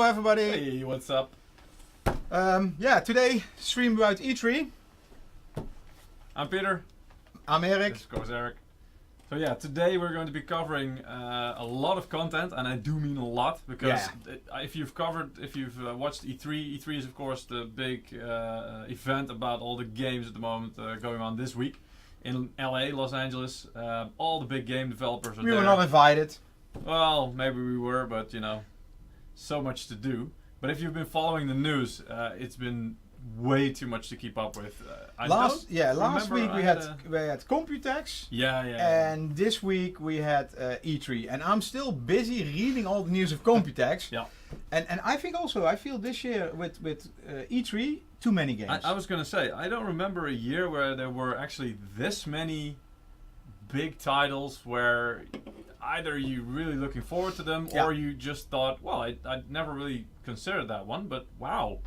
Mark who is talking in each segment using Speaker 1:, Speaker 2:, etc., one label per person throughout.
Speaker 1: everybody.
Speaker 2: Hey, what's up?
Speaker 1: Today stream about E3.
Speaker 2: I'm Pieter.
Speaker 1: I'm Erik.
Speaker 2: This goes Eric. So yeah, today we're going to be covering a lot of content, and I do mean a lot because if you've watched E3, E3 is of course the big event about all the games at the moment going on this week in LA, Los Angeles. All the big game developers are there.
Speaker 1: We were not invited.
Speaker 2: Well, maybe we were, but you know, so much to do. But if you've been following the news, it's been way too much to keep up with.
Speaker 1: Last week we had Computex. And this week we had E3. And I'm still busy reading all the news of Computex. And I feel this year with E3 too many games.
Speaker 2: I was gonna say, I don't remember a year where there were actually this many big titles where either you really looking forward to them or you just thought, well, I'd never really considered that one, but wow.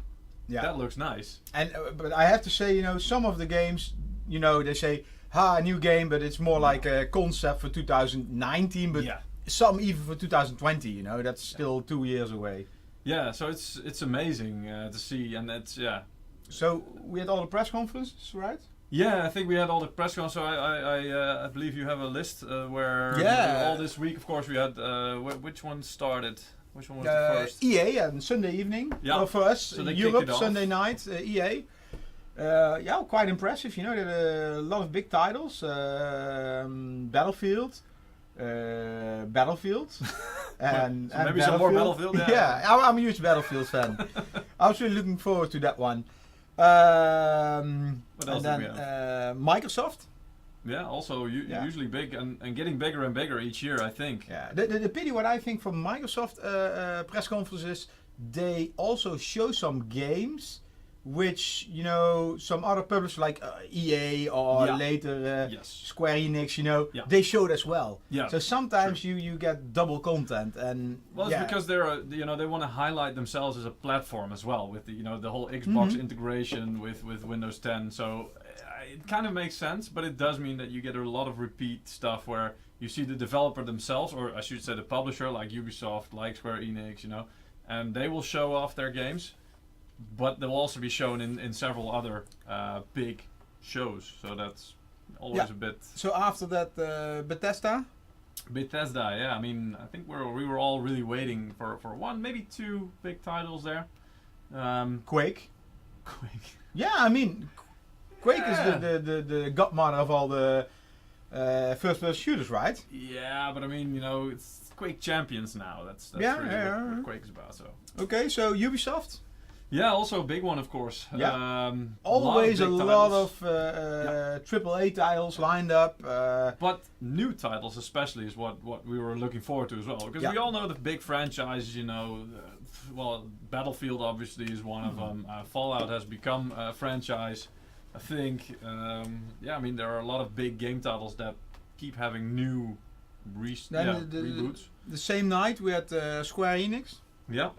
Speaker 2: Yeah. That looks nice.
Speaker 1: And but I have to say, some of the games, they say, a new game, but it's more like a concept for 2019, but some even for 2020, that's still 2 years away.
Speaker 2: Yeah, so it's amazing to see, and it's,
Speaker 1: So we had all the press conferences, right?
Speaker 2: Yeah, I think we had all the press conferences, so I believe you have a list where all this week, of course, we had, which one started? Which one was the first?
Speaker 1: EA and Sunday evening. Well, for us, so Europe, Sunday night, EA. Quite impressive. There are a lot of big titles. Battlefield. And
Speaker 2: maybe some more Battlefield.
Speaker 1: Yeah, I'm a huge Battlefield fan. I was really looking forward to that one. What else did we have? Microsoft.
Speaker 2: Yeah, also usually big and getting bigger and bigger each year, I think.
Speaker 1: Yeah, the pity what I think from Microsoft press conferences, they also show some games which, some other publishers like EA or later Square Enix, they showed as well. Yeah, so sometimes you get double content and
Speaker 2: it's because they're they want to highlight themselves as a platform as well with the whole Xbox integration with Windows 10. So it kind of makes sense, but it does mean that you get a lot of repeat stuff where you see the developer themselves, or I should say the publisher, like Ubisoft, like Square Enix, and they will show off their games, but they'll also be shown in several other big shows. So that's always a bit.
Speaker 1: So after that, Bethesda,
Speaker 2: yeah. I mean, I think we were all really waiting for one, maybe two big titles there.
Speaker 1: Quake. Yeah, I mean. Quake is the godmother of all the first-person shooters, right?
Speaker 2: Yeah, but I mean, it's Quake Champions now. That's really what Quake is about. So.
Speaker 1: Okay, so Ubisoft.
Speaker 2: Yeah, also a big one, of course.
Speaker 1: Yeah. Always a lot of AAA titles lined up.
Speaker 2: But new titles, especially, is what we were looking forward to as well. Because we all know the big franchises. Battlefield obviously is one of them. Fallout has become a franchise. I think, there are a lot of big game titles that keep having new reboots.
Speaker 1: The same night we had Square Enix.
Speaker 2: Yeah.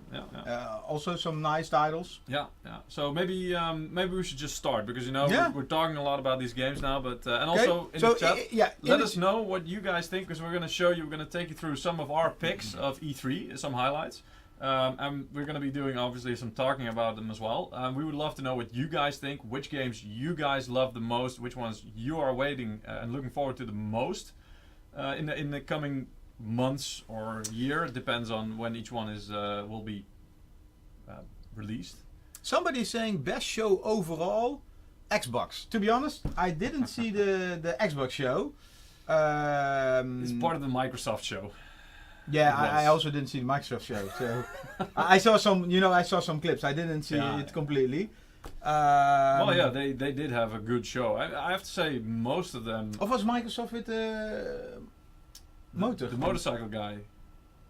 Speaker 1: Also some nice titles.
Speaker 2: Yeah. So maybe we should just start because we're talking a lot about these games now, but also in the chat, let us know what you guys think because we're going to take you through some of our picks of E3, some highlights. And we're going to be doing obviously some talking about them as well. We would love to know what you guys think, which games you guys love the most, which ones you are waiting and looking forward to the most in the coming months or year. It depends on when each one will be released.
Speaker 1: Somebody's saying best show overall, Xbox. To be honest, I didn't see the Xbox show.
Speaker 2: It's part of the Microsoft show.
Speaker 1: Yeah, I also didn't see the Microsoft show, so I saw some clips. I didn't see it completely.
Speaker 2: They did have a good show. I have to say, most of them.
Speaker 1: Or was Microsoft with the
Speaker 2: motorcycle guy?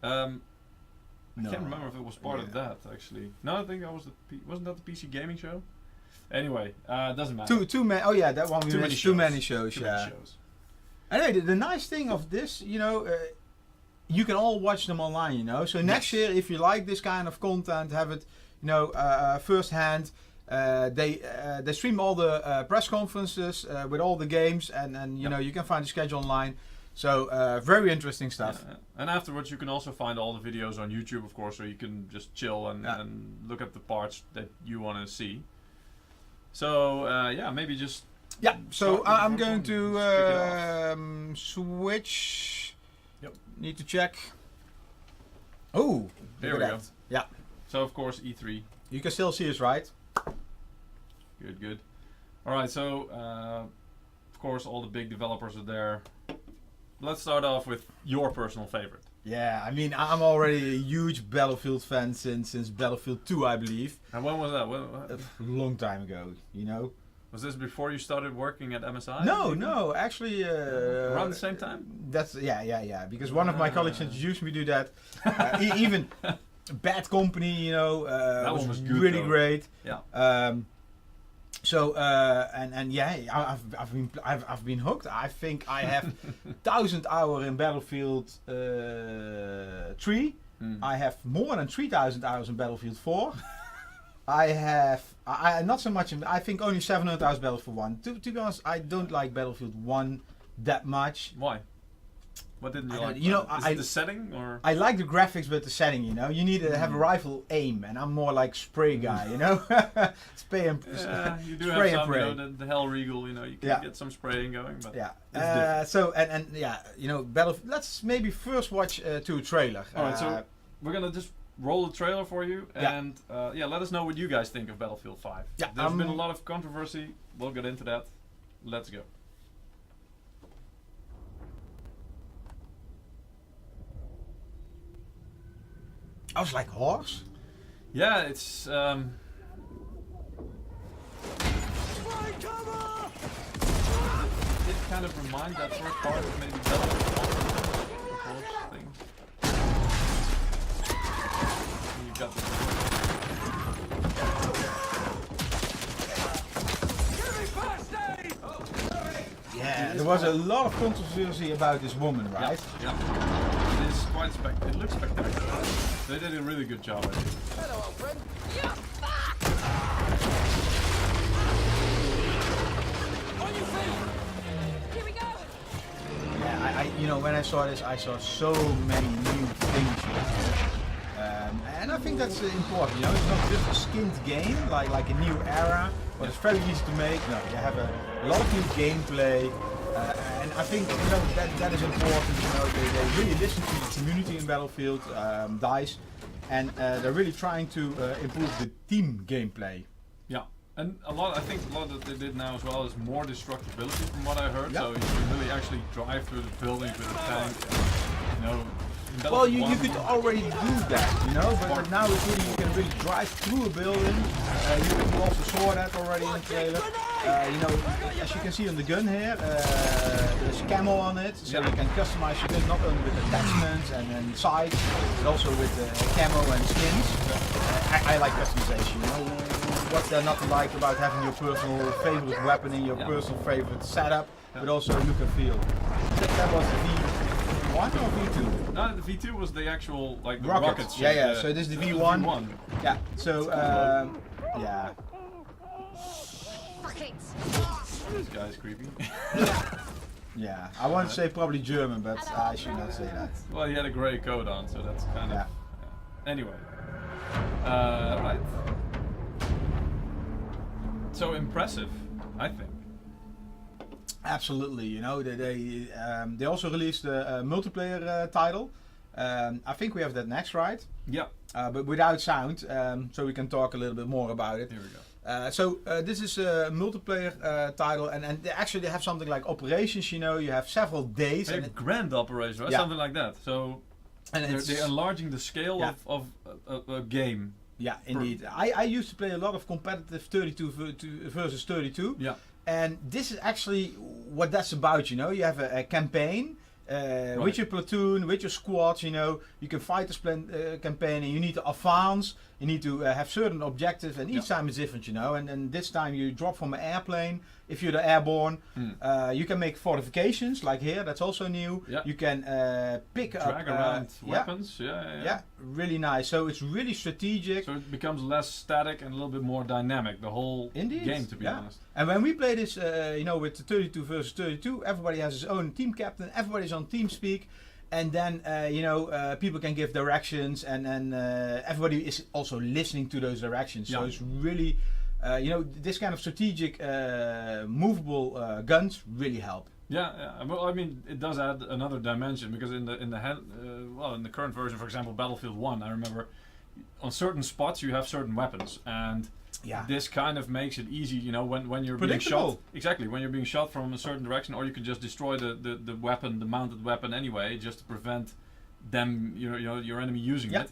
Speaker 2: I can't remember if it was part of that actually. No, I think that was wasn't that the PC gaming show? Anyway, doesn't matter.
Speaker 1: Too many. Oh yeah, that one. Too many shows.
Speaker 2: Too many shows.
Speaker 1: Anyway, the nice thing of this, you can all watch them online, So next year, if you like this kind of content, have it, first hand. They stream all the press conferences with all the games, and you can find the schedule online. So very interesting stuff.
Speaker 2: Yeah. And afterwards you can also find all the videos on YouTube, of course, so you can just chill and look at the parts that you want to see. So maybe just...
Speaker 1: Yeah, so I'm going to switch.
Speaker 2: Yep.
Speaker 1: Need to check. Oh,
Speaker 2: there we go.
Speaker 1: Yeah.
Speaker 2: So of course E3.
Speaker 1: You can still see us, right?
Speaker 2: Good. All right, so of course all the big developers are there. Let's start off with your personal favorite.
Speaker 1: Yeah, I mean, I'm already a huge Battlefield fan since Battlefield 2, I believe.
Speaker 2: And when was that?
Speaker 1: A long time ago, you know.
Speaker 2: Was this before you started working at MSI?
Speaker 1: No, actually...
Speaker 2: around the same time?
Speaker 1: That's yeah. Because one of my colleagues introduced me to that. Even Bad Company, you know,
Speaker 2: that
Speaker 1: was
Speaker 2: good,
Speaker 1: really
Speaker 2: though.
Speaker 1: great.
Speaker 2: Yeah.
Speaker 1: So I've been hooked. I think I have 1,000 hours in Battlefield 3. I have more than 3,000 hours in Battlefield 4. I have not so much. I think only 700 hours Battlefield 1. To be honest, I don't like Battlefield 1 that much.
Speaker 2: Why? What didn't you like?
Speaker 1: You know,
Speaker 2: is it the setting or?
Speaker 1: I like the graphics, but the setting. You know, you need to have a rifle aim, and I'm more like spray guy. You know, spray and
Speaker 2: you do
Speaker 1: spray
Speaker 2: have
Speaker 1: and pray.
Speaker 2: You know, the Hell Regal. You know, you can get some spraying going, but
Speaker 1: so you know, Battlefield. Let's maybe first watch to a trailer.
Speaker 2: All right, so we're gonna just roll the trailer for you, and let us know what you guys think of Battlefield 5.
Speaker 1: Yeah,
Speaker 2: there's been a lot of controversy. We'll get into that. Let's go.
Speaker 1: I was like horse.
Speaker 2: Yeah, it's Did kind of remind that first part of maybe Battlefield 1, the horse thing. And you got
Speaker 1: Yeah, there was a lot of controversy about this woman, right?
Speaker 2: Yeah. It is quite it looks spectacular. They did a really good job, I think.
Speaker 3: Hello, old friend. On your feet. Here we go.
Speaker 1: Yeah, you know, when I saw this, I saw so many new things here. And I think that's important, you know, it's not just a skinned game, like a new era, but it's very easy to make. No, you have a lot of new gameplay, and I think, you know, that is important, you know, they really listen to the community in Battlefield, DICE, and they're really trying to improve the team gameplay.
Speaker 2: Yeah, and I think a lot that they did now as well is more destructibility from what I heard,
Speaker 1: Yep.
Speaker 2: so you can really actually drive through the buildings with a tank, and, you know.
Speaker 1: Well, you could already do that, you know, but now it's really, you can really drive through a building. You also saw that already in the trailer. You know, as you can see on the gun here, there's camo on it, so you can customize your gun not only with attachments and sights, but also with camo and skins. I like customization, you know. What's there not to like about having your personal favorite weapon in your personal favorite setup, but also look and feel. That was the V1 or V2?
Speaker 2: No, the V2 was the actual, like, the
Speaker 1: rockets.
Speaker 2: rockets.
Speaker 1: Yeah, so this is the V1.
Speaker 2: V1.
Speaker 1: Yeah, so, yeah.
Speaker 3: Fuck it.
Speaker 2: This guy's creepy.
Speaker 1: Yeah, I want to say probably German, but I should not say that.
Speaker 2: Well, he had a grey coat on, so that's kind of... Yeah. Anyway. Right. So impressive, I think.
Speaker 1: Absolutely, you know, they also released a multiplayer title. I think we have that next, right?
Speaker 2: Yeah.
Speaker 1: But without sound, so we can talk a little bit more about it.
Speaker 2: Here we go.
Speaker 1: So this is a multiplayer title, and they actually have something like operations. You know, you have several days.
Speaker 2: A grand operation, right? Something like that. So, and they're enlarging the scale of a game.
Speaker 1: Yeah, indeed. I used to play a lot of competitive 32 versus 32.
Speaker 2: Yeah.
Speaker 1: And this is actually what that's about, you know. You have a campaign with your platoon, with your squad, you know. You can fight this campaign and you need to advance. You need to have certain objectives, and each time is different, you know. And this time you drop from an airplane. If you're the airborne, you can make fortifications, like here. That's also new. Yeah. You can
Speaker 2: drag around weapons. Yeah,
Speaker 1: really nice. So it's really strategic.
Speaker 2: So it becomes less static and a little bit more dynamic. The whole game, to be honest.
Speaker 1: And when we play this, you know, with the 32 versus 32, everybody has his own team captain. Everybody's on TeamSpeak. And then, you know, people can give directions, and everybody is also listening to those directions. So it's really, you know, this kind of strategic, movable guns really help.
Speaker 2: Yeah. Well, I mean, it does add another dimension, because in the current version, for example, Battlefield 1, I remember on certain spots you have certain weapons, and this kind of makes it easy, you know, when you're being shot. Exactly, when you're being shot from a certain direction, or you can just destroy the weapon, the mounted weapon anyway, just to prevent them, you know, your enemy using it.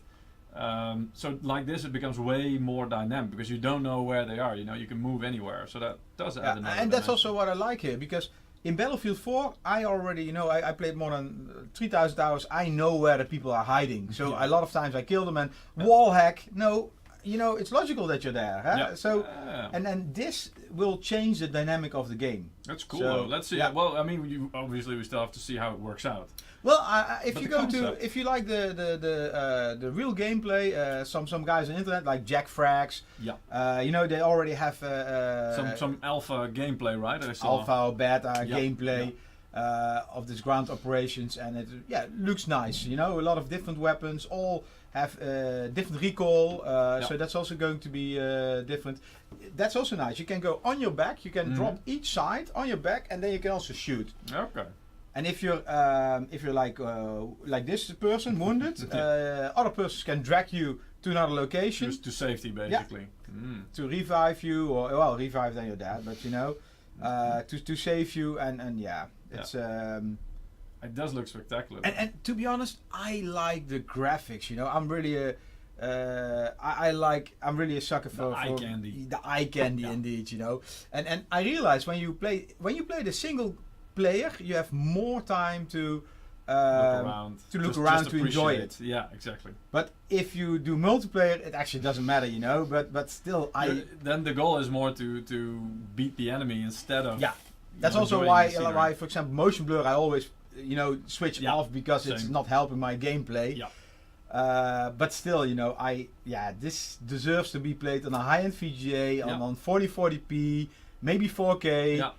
Speaker 2: So like this, it becomes way more dynamic, because you don't know where they are. You know, you can move anywhere. So that does add another
Speaker 1: and that's also what I like here, because in Battlefield 4, I already, you know, I played more than 3,000 hours. I know where the people are hiding. So a lot of times I kill them and wall hack. No. You know, it's logical that you're there. Huh?
Speaker 2: Yeah.
Speaker 1: So, and then this will change the dynamic of the game.
Speaker 2: That's cool. So, let's see. Well, I mean, obviously we still have to see how it works out.
Speaker 1: Well, if you like the real gameplay, some guys on the internet like Jack Frags. Yeah. You know, they already have
Speaker 2: some alpha gameplay, right?
Speaker 1: Alpha or beta gameplay. Of this ground operations, and it looks nice. You know, a lot of different weapons, all have different recoil, so that's also going to be different. That's also nice. You can go on your back, you can drop each side on your back, and then you can also shoot.
Speaker 2: Okay.
Speaker 1: And if you're like this person wounded, other persons can drag you to another location.
Speaker 2: Just to safety, basically.
Speaker 1: To revive you, or revive, then you're dead. But you know, to save you, and it's
Speaker 2: it does look spectacular.
Speaker 1: And to be honest, I like the graphics. You know, I'm really I'm really a sucker for
Speaker 2: eye candy.
Speaker 1: The eye candy, indeed. You know, and I realize when you play the single player, you have more time to look around to enjoy it.
Speaker 2: Yeah, exactly.
Speaker 1: But if you do multiplayer, it actually doesn't matter, you know. But still,
Speaker 2: then the goal is more to beat the enemy instead of
Speaker 1: That's also why, for example, motion blur I always switch off, because it's not helping my gameplay. Yeah. But still, you know, this deserves to be played on a high-end VGA on 4040p, maybe 4K.
Speaker 2: Yeah.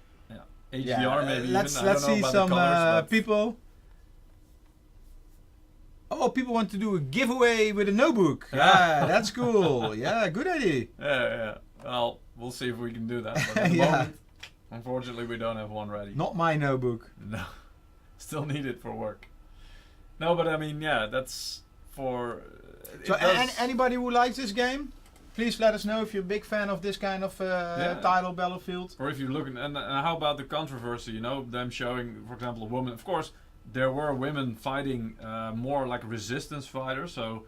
Speaker 2: HDR maybe.
Speaker 1: Let's see some people. Oh, people want to do a giveaway with a notebook. Yeah, that's cool. Yeah, good idea.
Speaker 2: Yeah. Well, we'll see if we can do that. But at the moment, unfortunately, we don't have one ready.
Speaker 1: Not my notebook.
Speaker 2: No. Still need it for work. No, but I mean, that's for...
Speaker 1: So anybody who likes this game, please let us know if you're a big fan of this kind of title, Battlefield.
Speaker 2: Or if you're looking... And how about the controversy, you know, them showing, for example, a woman. Of course, there were women fighting more like resistance fighters, so,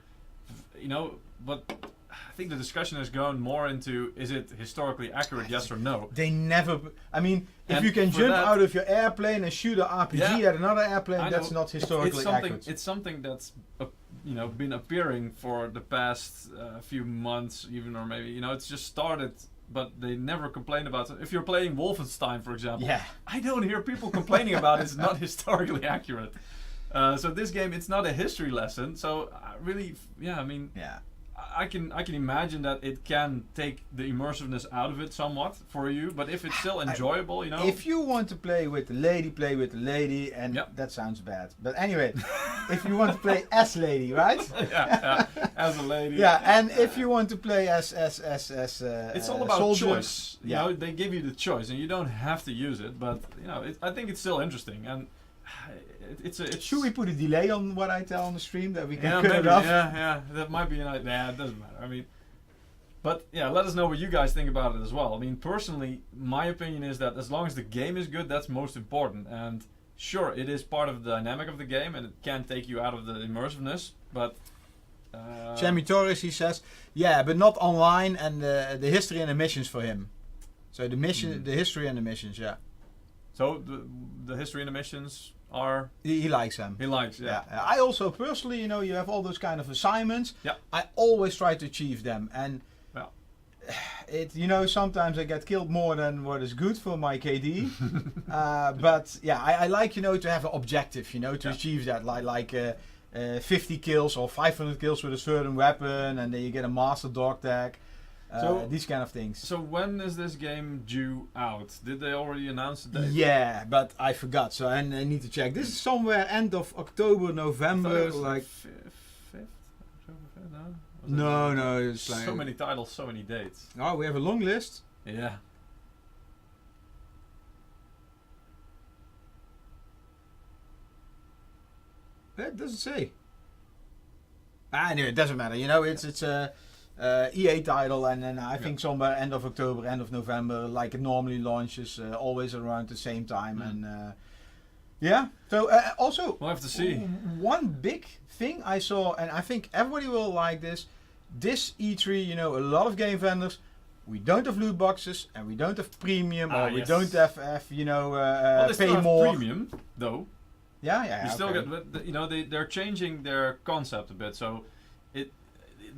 Speaker 2: you know, but... I think the discussion has gone more into, is it historically accurate, yes or no?
Speaker 1: They never... I mean, if you can jump out of your airplane and shoot an RPG at another airplane, that's not historically accurate.
Speaker 2: It's something that's been appearing for the past few months, even, or maybe, you know, it's just started, but they never complain about it. If you're playing Wolfenstein, for example, I don't hear people complaining about it's not historically accurate. So this game, it's not a history lesson, so really, I can imagine that it can take the immersiveness out of it somewhat for you, but if it's still enjoyable, you know.
Speaker 1: If you want to play with the lady, play with the lady, and that sounds bad. But anyway, if you want to play as lady, right?
Speaker 2: As a lady.
Speaker 1: Yeah, and if you want to play as
Speaker 2: it's all about
Speaker 1: soldier,
Speaker 2: choice. You know, they give you the choice, and you don't have to use it. But you know, I think it's still interesting, and it's
Speaker 1: should we put a delay on what I tell on the stream that we can cut
Speaker 2: maybe,
Speaker 1: it off?
Speaker 2: Yeah, that might be an idea. Yeah, it doesn't matter. I mean, but let us know what you guys think about it as well. I mean, personally, my opinion is that as long as the game is good, that's most important. And sure, it is part of the dynamic of the game, and it can take you out of the immersiveness. But
Speaker 1: Jamie Torres, he says, but not online, and the history and the missions for him. So the mission, the history and the missions,
Speaker 2: So the history and the missions. are...
Speaker 1: He likes them.
Speaker 2: He likes, yeah.
Speaker 1: I also personally, you have all those kind of assignments.
Speaker 2: Yeah.
Speaker 1: I always try to achieve them. And sometimes I get killed more than what is good for my KD. But yeah, I like, to have an objective, to achieve that. Like 50 kills or 500 kills with a certain weapon, and then you get a master dog tag. These kind of things.
Speaker 2: So when is this game due out? Did they already announce the date?
Speaker 1: Yeah, but I forgot, so I need to check. This is somewhere end of October, November, like
Speaker 2: 5th? October 5th? No?
Speaker 1: No, it's
Speaker 2: like so many titles, so many dates.
Speaker 1: Oh, we have a long list.
Speaker 2: Yeah.
Speaker 1: It doesn't say. Anyway, it doesn't matter. It's a EA title, and then I think somewhere end of October, end of November, like it normally launches, always around the same time. And so also
Speaker 2: we'll have to see.
Speaker 1: One big thing I saw, and I think everybody will like this. This E3, a lot of game vendors. We don't have loot boxes, and we don't have premium, or we don't have
Speaker 2: they
Speaker 1: pay
Speaker 2: still
Speaker 1: more.
Speaker 2: Have premium though.
Speaker 1: Yeah.
Speaker 2: You still get, they're changing their concept a bit. So,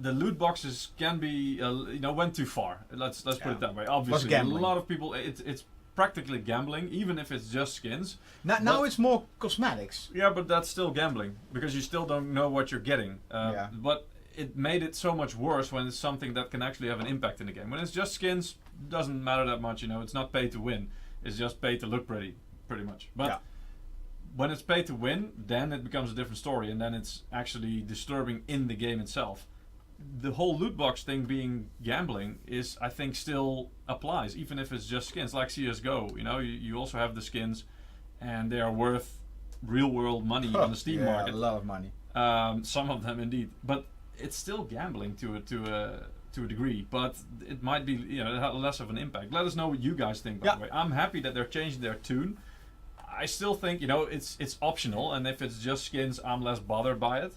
Speaker 2: the loot boxes can be, went too far. Let's put it that way. Obviously, a lot of people, it's practically gambling, even if it's just skins.
Speaker 1: Now it's more cosmetics.
Speaker 2: Yeah, but that's still gambling because you still don't know what you're getting. But it made it so much worse when it's something that can actually have an impact in the game. When it's just skins, doesn't matter that much. It's not pay to win. It's just pay to look pretty much. But when it's pay to win, then it becomes a different story, and then it's actually disturbing in the game itself. The whole loot box thing being gambling is, I think, still applies, even if it's just skins, like CSGO. You also have the skins, and they are worth real world money on the Steam market.
Speaker 1: A lot of money.
Speaker 2: Some of them indeed, but it's still gambling to a degree. But it might be less of an impact. Let us know what you guys think. By the way, I'm happy that they're changing their tune. I still think it's optional, and if it's just skins, I'm less bothered by it.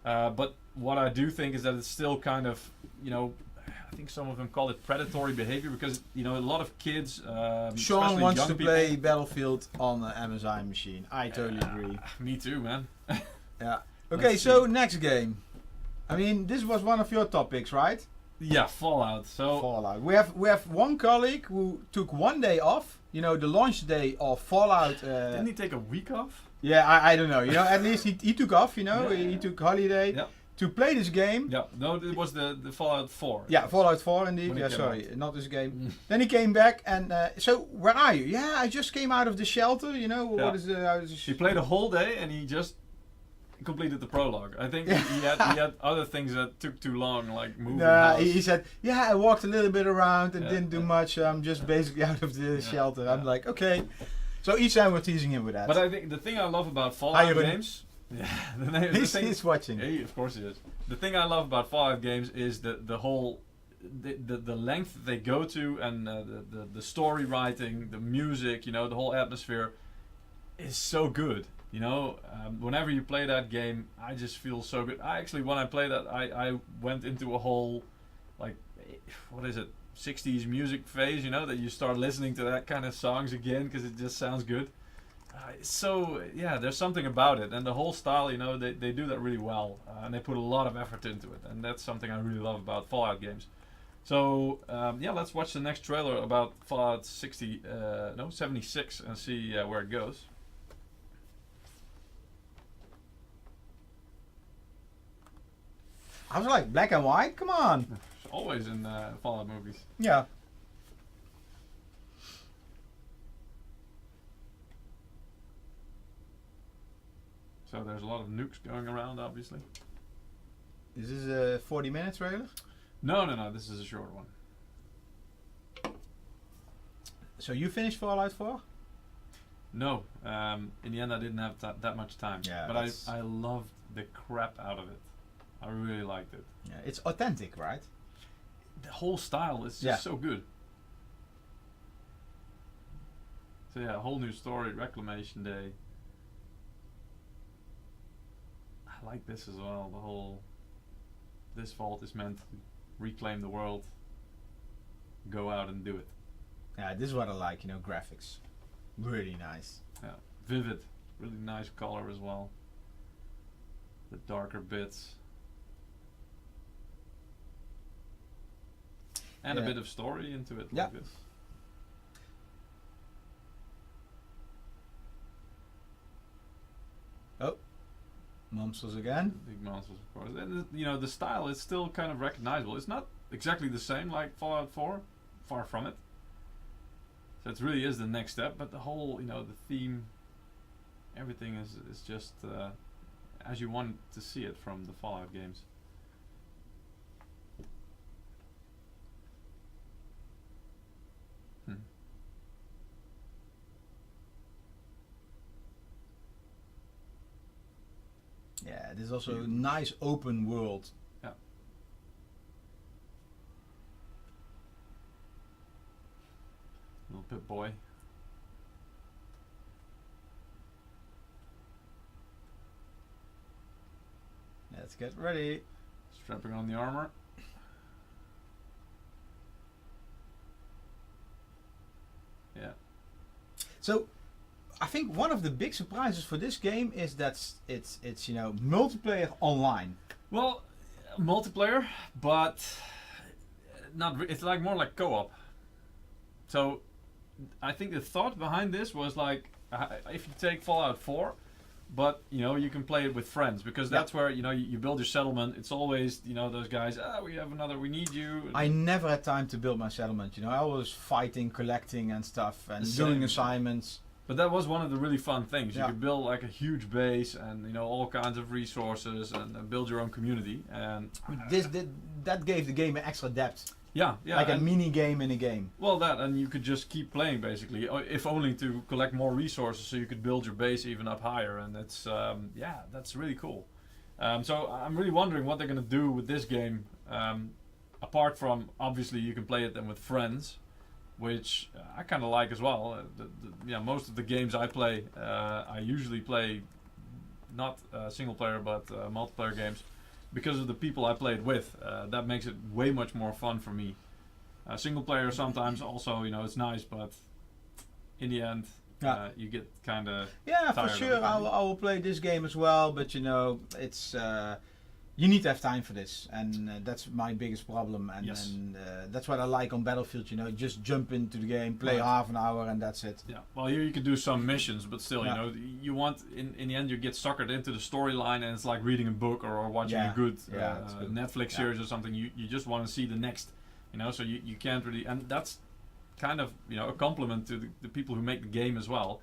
Speaker 2: But what I do think is that it's still kind of, I think some of them call it predatory behavior because a lot of kids.
Speaker 1: Sean wants to play Battlefield on an Amazon machine. I totally agree.
Speaker 2: Me too, man.
Speaker 1: Yeah. Okay, so next game. I mean, this was one of your topics, right?
Speaker 2: Yeah, Fallout.
Speaker 1: Fallout. We have one colleague who took one day off. The launch day of Fallout.
Speaker 2: Didn't he take a week off?
Speaker 1: Yeah, I don't know. At least he took off. He took holiday to play this game.
Speaker 2: Yeah, no, it was the Fallout 4.
Speaker 1: Yeah, Fallout 4 indeed. Yeah, sorry, not this game. Then he came back, and so where are you? Yeah, I just came out of the shelter. What is the?
Speaker 2: He played a whole day, and he just completed the prologue. I think he had other things that took too long, like moving.
Speaker 1: He said, I walked a little bit around and didn't do much. I'm just basically out of the shelter. Yeah. I'm like, okay. So each time we're teasing him with that.
Speaker 2: But I think the thing I love about Fallout games...
Speaker 1: He's watching.
Speaker 2: Yeah, of course he is. The thing I love about Fallout games is the whole... The length that they go to, and the story writing, the music, the whole atmosphere is so good. Whenever you play that game, I just feel so good. When I play that, I went into a whole, what is it, 60s music phase, that you start listening to that kind of songs again because it just sounds good. There's something about it, and the whole style, they do that really well, and they put a lot of effort into it, and that's something I really love about Fallout games. So, let's watch the next trailer about Fallout 76 and see where it goes.
Speaker 1: I was like, black and white? Come on.
Speaker 2: It's always in Fallout movies.
Speaker 1: Yeah.
Speaker 2: So there's a lot of nukes going around, obviously.
Speaker 1: Is this a 40-minute trailer?
Speaker 2: No. This is a short one.
Speaker 1: So you finished Fallout 4?
Speaker 2: No. In the end, I didn't have that much time.
Speaker 1: Yeah,
Speaker 2: but I loved the crap out of it. I really liked it.
Speaker 1: Yeah, it's authentic, right?
Speaker 2: The whole style is just so good. So a whole new story, Reclamation Day. I like this as well. This vault is meant to reclaim the world. Go out and do it.
Speaker 1: Yeah, this is what I like, graphics. Really nice.
Speaker 2: Yeah, vivid. really nice color as well. The darker bits. And a bit of story into it like this.
Speaker 1: Oh, monsters again.
Speaker 2: Big monsters, of course. And the style is still kind of recognizable. It's not exactly the same like Fallout 4, far from it. So it really is the next step, but the whole, the theme, everything is just as you want to see it from the Fallout games.
Speaker 1: Yeah, there's also a nice open world.
Speaker 2: Yeah. Little Pip-Boy.
Speaker 1: Let's get ready.
Speaker 2: Strapping on the armor. Yeah.
Speaker 1: So, I think one of the big surprises for this game is that it's multiplayer online.
Speaker 2: Well, multiplayer, but it's like more like co-op. So I think the thought behind this was like if you take Fallout 4, but you can play it with friends, because that's where you build your settlement. It's always those guys. We need you.
Speaker 1: I never had time to build my settlement. I was fighting, collecting, and stuff, and doing assignments.
Speaker 2: But that was one of the really fun things. You could build like a huge base and all kinds of resources and build your own community. And
Speaker 1: that gave the game an extra depth.
Speaker 2: Yeah.
Speaker 1: Like a mini game in a game.
Speaker 2: Well, and you could just keep playing basically, if only to collect more resources, so you could build your base even up higher. And that's that's really cool. So I'm really wondering what they're gonna do with this game. Apart from obviously you can play it then with friends, which I kind of like as well. Most of the games I play, I usually play not single player but multiplayer games, because of the people I play it with. That makes it way much more fun for me. Single player sometimes also, it's nice, but in the end, you get kind of
Speaker 1: for sure. I will play this game as well, but it's. You need to have time for this, and that's my biggest problem. And that's what I like on Battlefield. Just jump into the game, play half an hour, and that's it.
Speaker 2: Yeah. Well, here you can do some missions, but still, you want in the end you get suckered into the storyline, and it's like reading a book or watching a good, Netflix series or something. You just want to see the next, So you can't really, and that's kind of a compliment to the people who make the game as well.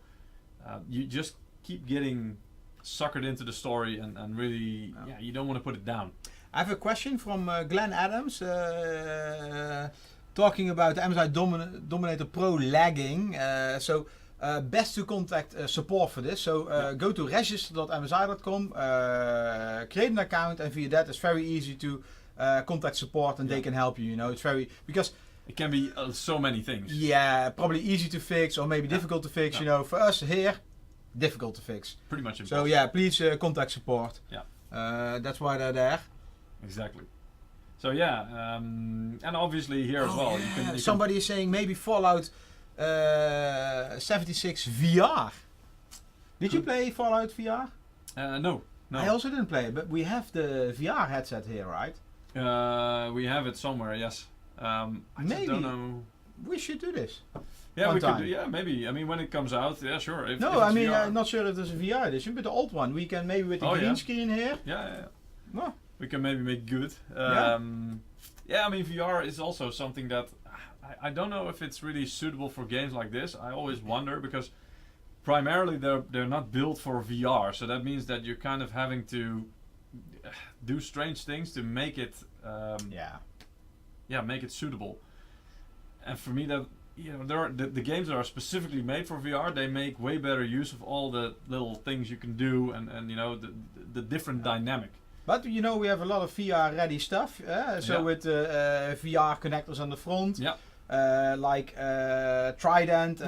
Speaker 2: You just keep getting suckered into the story and really you don't want to put it down.
Speaker 1: I have a question from Glenn Adams talking about MSI Dominator Pro lagging. Best to contact support for this. So go to register.msi.com, create an account, and via that it's very easy to contact support, and they can help you. It's very, because
Speaker 2: it can be so many things.
Speaker 1: Yeah, probably easy to fix or maybe difficult to fix. For us here, difficult to fix.
Speaker 2: Pretty much impossible.
Speaker 1: So please contact support.
Speaker 2: Yeah.
Speaker 1: That's why they're there.
Speaker 2: Exactly. So and obviously here as well. You
Speaker 1: somebody is saying maybe Fallout 76 VR. Did you play Fallout VR?
Speaker 2: No.
Speaker 1: I also didn't play it, but we have the VR headset here, right?
Speaker 2: We have it somewhere, yes. I
Speaker 1: maybe
Speaker 2: don't know.
Speaker 1: We should do this.
Speaker 2: Yeah, we could do. Yeah, maybe. I mean, when it comes out, yeah, sure. If
Speaker 1: I'm not sure if there's a VR edition, but the old one, we can maybe with the green screen here.
Speaker 2: Yeah.
Speaker 1: No.
Speaker 2: We can maybe make good. I mean, VR is also something that I don't know if it's really suitable for games like this. I always wonder, because primarily they're not built for VR, so that means that you're kind of having to do strange things to make it make it suitable. And for me, that there are the games that are specifically made for VR, they make way better use of all the little things you can do and the different dynamic.
Speaker 1: But we have a lot of VR ready stuff. With VR connectors on the front.
Speaker 2: Yeah.
Speaker 1: Like Trident.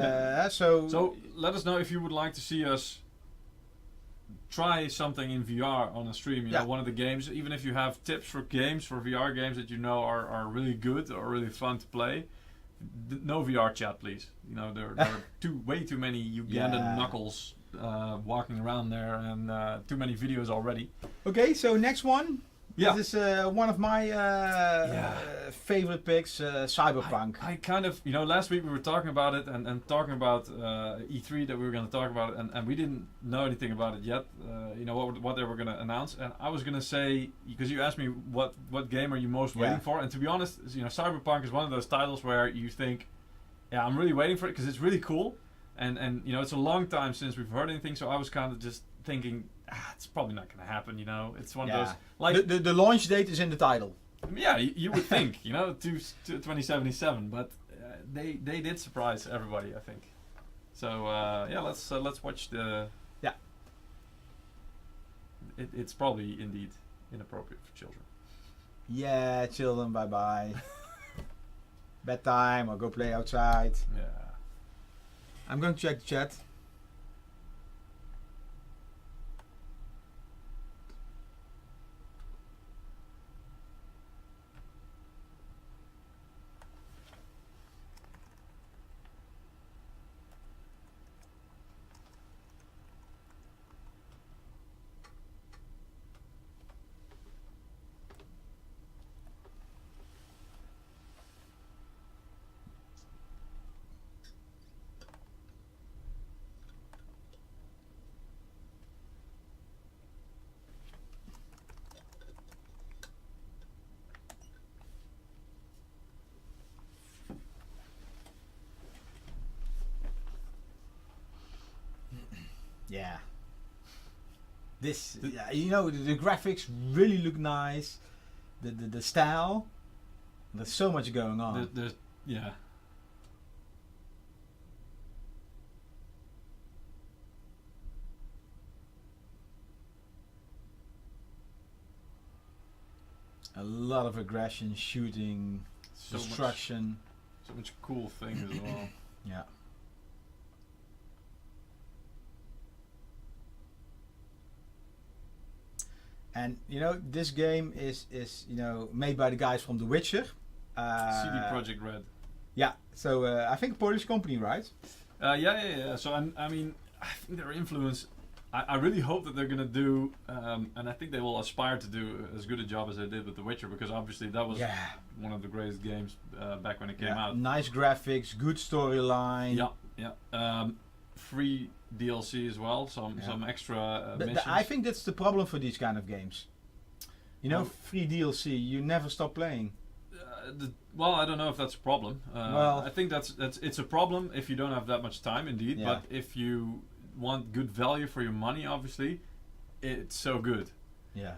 Speaker 2: So let us know if you would like to see us try something in VR on a stream. One of the games. Even if you have tips for VR games that are really good or really fun to play. No VR chat, please. There are way too many Ugandan knuckles walking around there, and too many videos already.
Speaker 1: Okay, so next one.
Speaker 2: Yeah.
Speaker 1: This is one of my favorite picks, Cyberpunk.
Speaker 2: I kind of, last week we were talking about it and talking about E3 that we were going to talk about it, and we didn't know anything about it yet, what they were going to announce. And I was going to say, because you asked me what game are you most waiting for, and to be honest, Cyberpunk is one of those titles where you think, yeah, I'm really waiting for it because it's really cool, and it's a long time since we've heard anything, so I was kind of just thinking, it's probably not going to happen, It's one of those, like
Speaker 1: the launch date is in the title.
Speaker 2: Yeah, you would think, to 2077, but they did surprise everybody, I think. So let's watch the.
Speaker 1: Yeah.
Speaker 2: It's probably indeed inappropriate for children.
Speaker 1: Yeah, children, bye bye. Bedtime or go play outside.
Speaker 2: Yeah.
Speaker 1: I'm going to check the chat. Yeah. The graphics really look nice. The style. There's so much going on.
Speaker 2: Yeah.
Speaker 1: A lot of aggression, shooting, destruction.
Speaker 2: So much cool things as well.
Speaker 1: Yeah. And this game is made by the guys from The Witcher.
Speaker 2: CD Projekt Red.
Speaker 1: Yeah, so I think a Polish company, right?
Speaker 2: Yeah. So I think their influence. I really hope that they're gonna do, and I think they will aspire to do as good a job as they did with The Witcher, because obviously that was one of the greatest games back when it came out.
Speaker 1: Nice graphics, good storyline.
Speaker 2: Yeah. Free DLC as well, some extra missions.
Speaker 1: I think that's the problem for these kind of games. Free DLC, you never stop playing.
Speaker 2: I don't know if that's a problem. I think it's a problem if you don't have that much time, indeed. Yeah. But if you want good value for your money, obviously, it's so good.
Speaker 1: Yeah.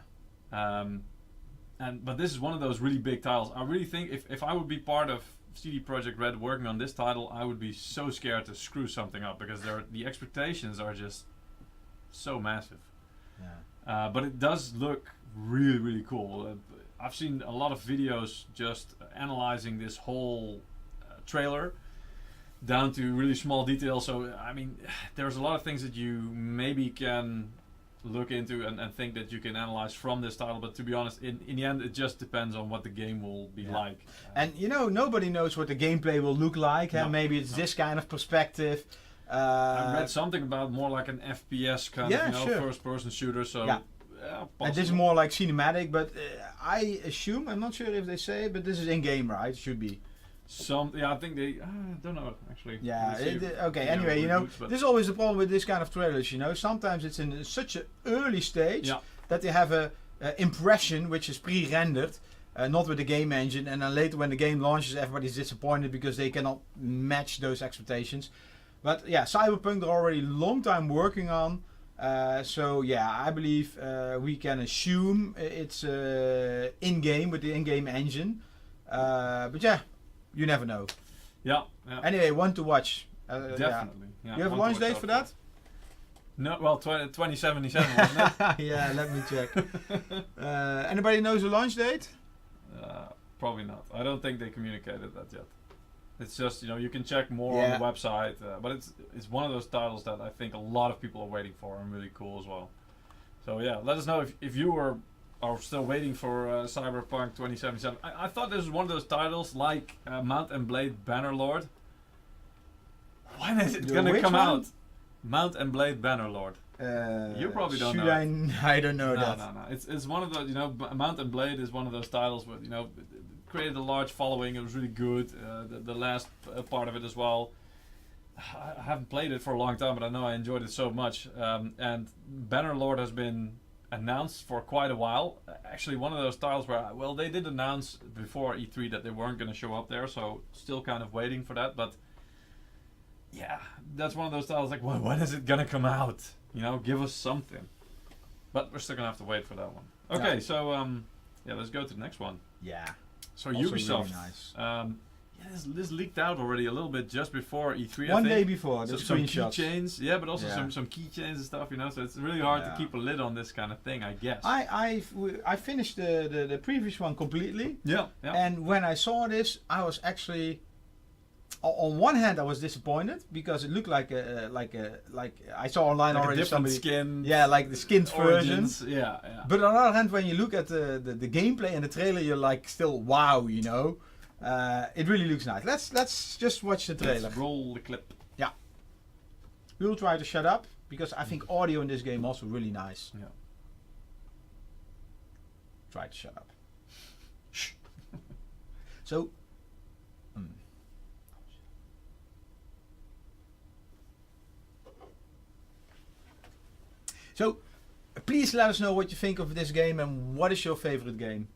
Speaker 2: But this is one of those really big titles. I really think if I would be part of CD Projekt Red working on this title, I would be so scared to screw something up, because the expectations are just so massive.
Speaker 1: Yeah.
Speaker 2: But it does look really, really cool. I've seen a lot of videos just analyzing this whole trailer down to really small details. So, I mean, there's a lot of things that you maybe can look into and think that you can analyze from this title, but to be honest, in the end, it just depends on what the game will be like.
Speaker 1: And nobody knows what the gameplay will look like.
Speaker 2: No.
Speaker 1: Maybe it's this kind of perspective.
Speaker 2: I read something about more like an FPS kind of first-person shooter. So
Speaker 1: and this is more like cinematic, but I assume, I'm not sure if they say it, but this is in-game, right? It should be.
Speaker 2: I think they. I don't know actually.
Speaker 1: Yeah. Anyway, this is always the problem with this kind of trailers. Sometimes it's in such an early stage that they have a impression which is pre-rendered, not with the game engine, and then later when the game launches, everybody's disappointed because they cannot match those expectations. But Cyberpunk they're already long time working on. I believe we can assume it's in-game with the in-game engine. You never know.
Speaker 2: Yeah.
Speaker 1: Anyway, one to watch.
Speaker 2: Definitely. Yeah,
Speaker 1: you have a launch date for that?
Speaker 2: No, well, 2077, wasn't it?
Speaker 1: Yeah, let me check. Anybody knows the launch date?
Speaker 2: Probably not. I don't think they communicated that yet. It's just, you can check more on the website, but it's one of those titles that I think a lot of people are waiting for, and really cool as well. So let us know if you are still waiting for Cyberpunk 2077. I thought this was one of those titles like Mount and Blade Bannerlord. When is it going to come out? Mount and Blade Bannerlord. You probably don't know.
Speaker 1: I don't know that.
Speaker 2: No. It's one of those, Mount and Blade is one of those titles where, created a large following. It was really good. The last part of it as well. I haven't played it for a long time, but I know I enjoyed it so much. And Bannerlord has been announced for quite a while. Actually, one of those titles where, they did announce before E3 that they weren't going to show up there, so still kind of waiting for that. But yeah, that's one of those titles like, when is it going to come out? Give us something. But we're still going to have to wait for that one. Okay, yeah. So let's go to the next one.
Speaker 1: Yeah.
Speaker 2: So also Ubisoft. Really nice. This leaked out already a little bit just before E3.
Speaker 1: One day before, the
Speaker 2: some
Speaker 1: screenshots.
Speaker 2: Keychains, but also some keychains and stuff, So it's really hard to keep a lid on this kind of thing, I guess.
Speaker 1: I finished the previous one completely.
Speaker 2: Yeah.
Speaker 1: And when I saw this, I was actually, on one hand, I was disappointed because it looked like I saw online
Speaker 2: like
Speaker 1: already
Speaker 2: a different skin.
Speaker 1: Yeah, like the skinned version.
Speaker 2: Yeah.
Speaker 1: But on the other hand, when you look at the gameplay and the trailer, you're like still wow, It really looks nice. Let's just watch the trailer.
Speaker 2: Let's roll the clip.
Speaker 1: Yeah. We'll try to shut up because I think audio in this game also really nice.
Speaker 2: Yeah.
Speaker 1: Try to shut up. Shh. So. So, please let us know what you think of this game and what is your favorite game.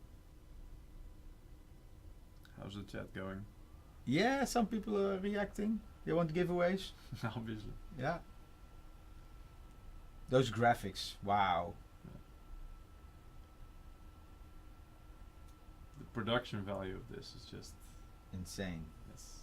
Speaker 2: How's the chat going?
Speaker 1: Yeah, some people are reacting. They want giveaways.
Speaker 2: Obviously.
Speaker 1: Yeah. Those graphics, wow.
Speaker 2: Yeah. The production value of this is just
Speaker 1: insane.
Speaker 2: Yes.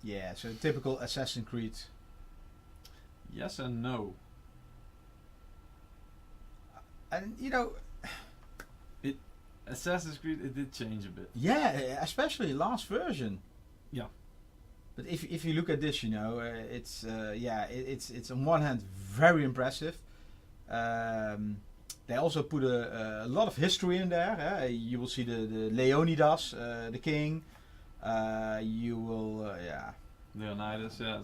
Speaker 1: Yeah, so typical Assassin's Creed.
Speaker 2: Yes and no.
Speaker 1: And
Speaker 2: Assassin's Creed, it did change a bit.
Speaker 1: Yeah, especially last version.
Speaker 2: Yeah.
Speaker 1: But if you look at this, it's on one hand very impressive. They also put a lot of history in there. You will see the Leonidas, the king. You will,
Speaker 2: Leonidas, yeah.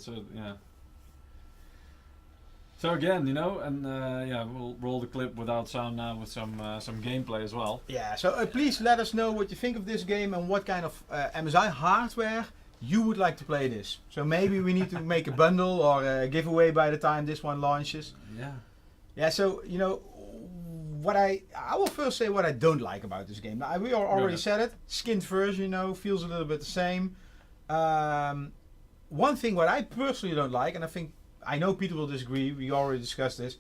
Speaker 2: So again, we'll roll the clip without sound now with some gameplay as well.
Speaker 1: Yeah. So please let us know what you think of this game and what kind of MSI hardware you would like to play this. So maybe we need to make a bundle or a giveaway by the time this one launches.
Speaker 2: Yeah.
Speaker 1: Yeah. So what I will first say what I don't like about this game. We already said it. Skinned version, feels a little bit the same. One thing what I personally don't like, and I know Pieter will disagree. We already discussed this.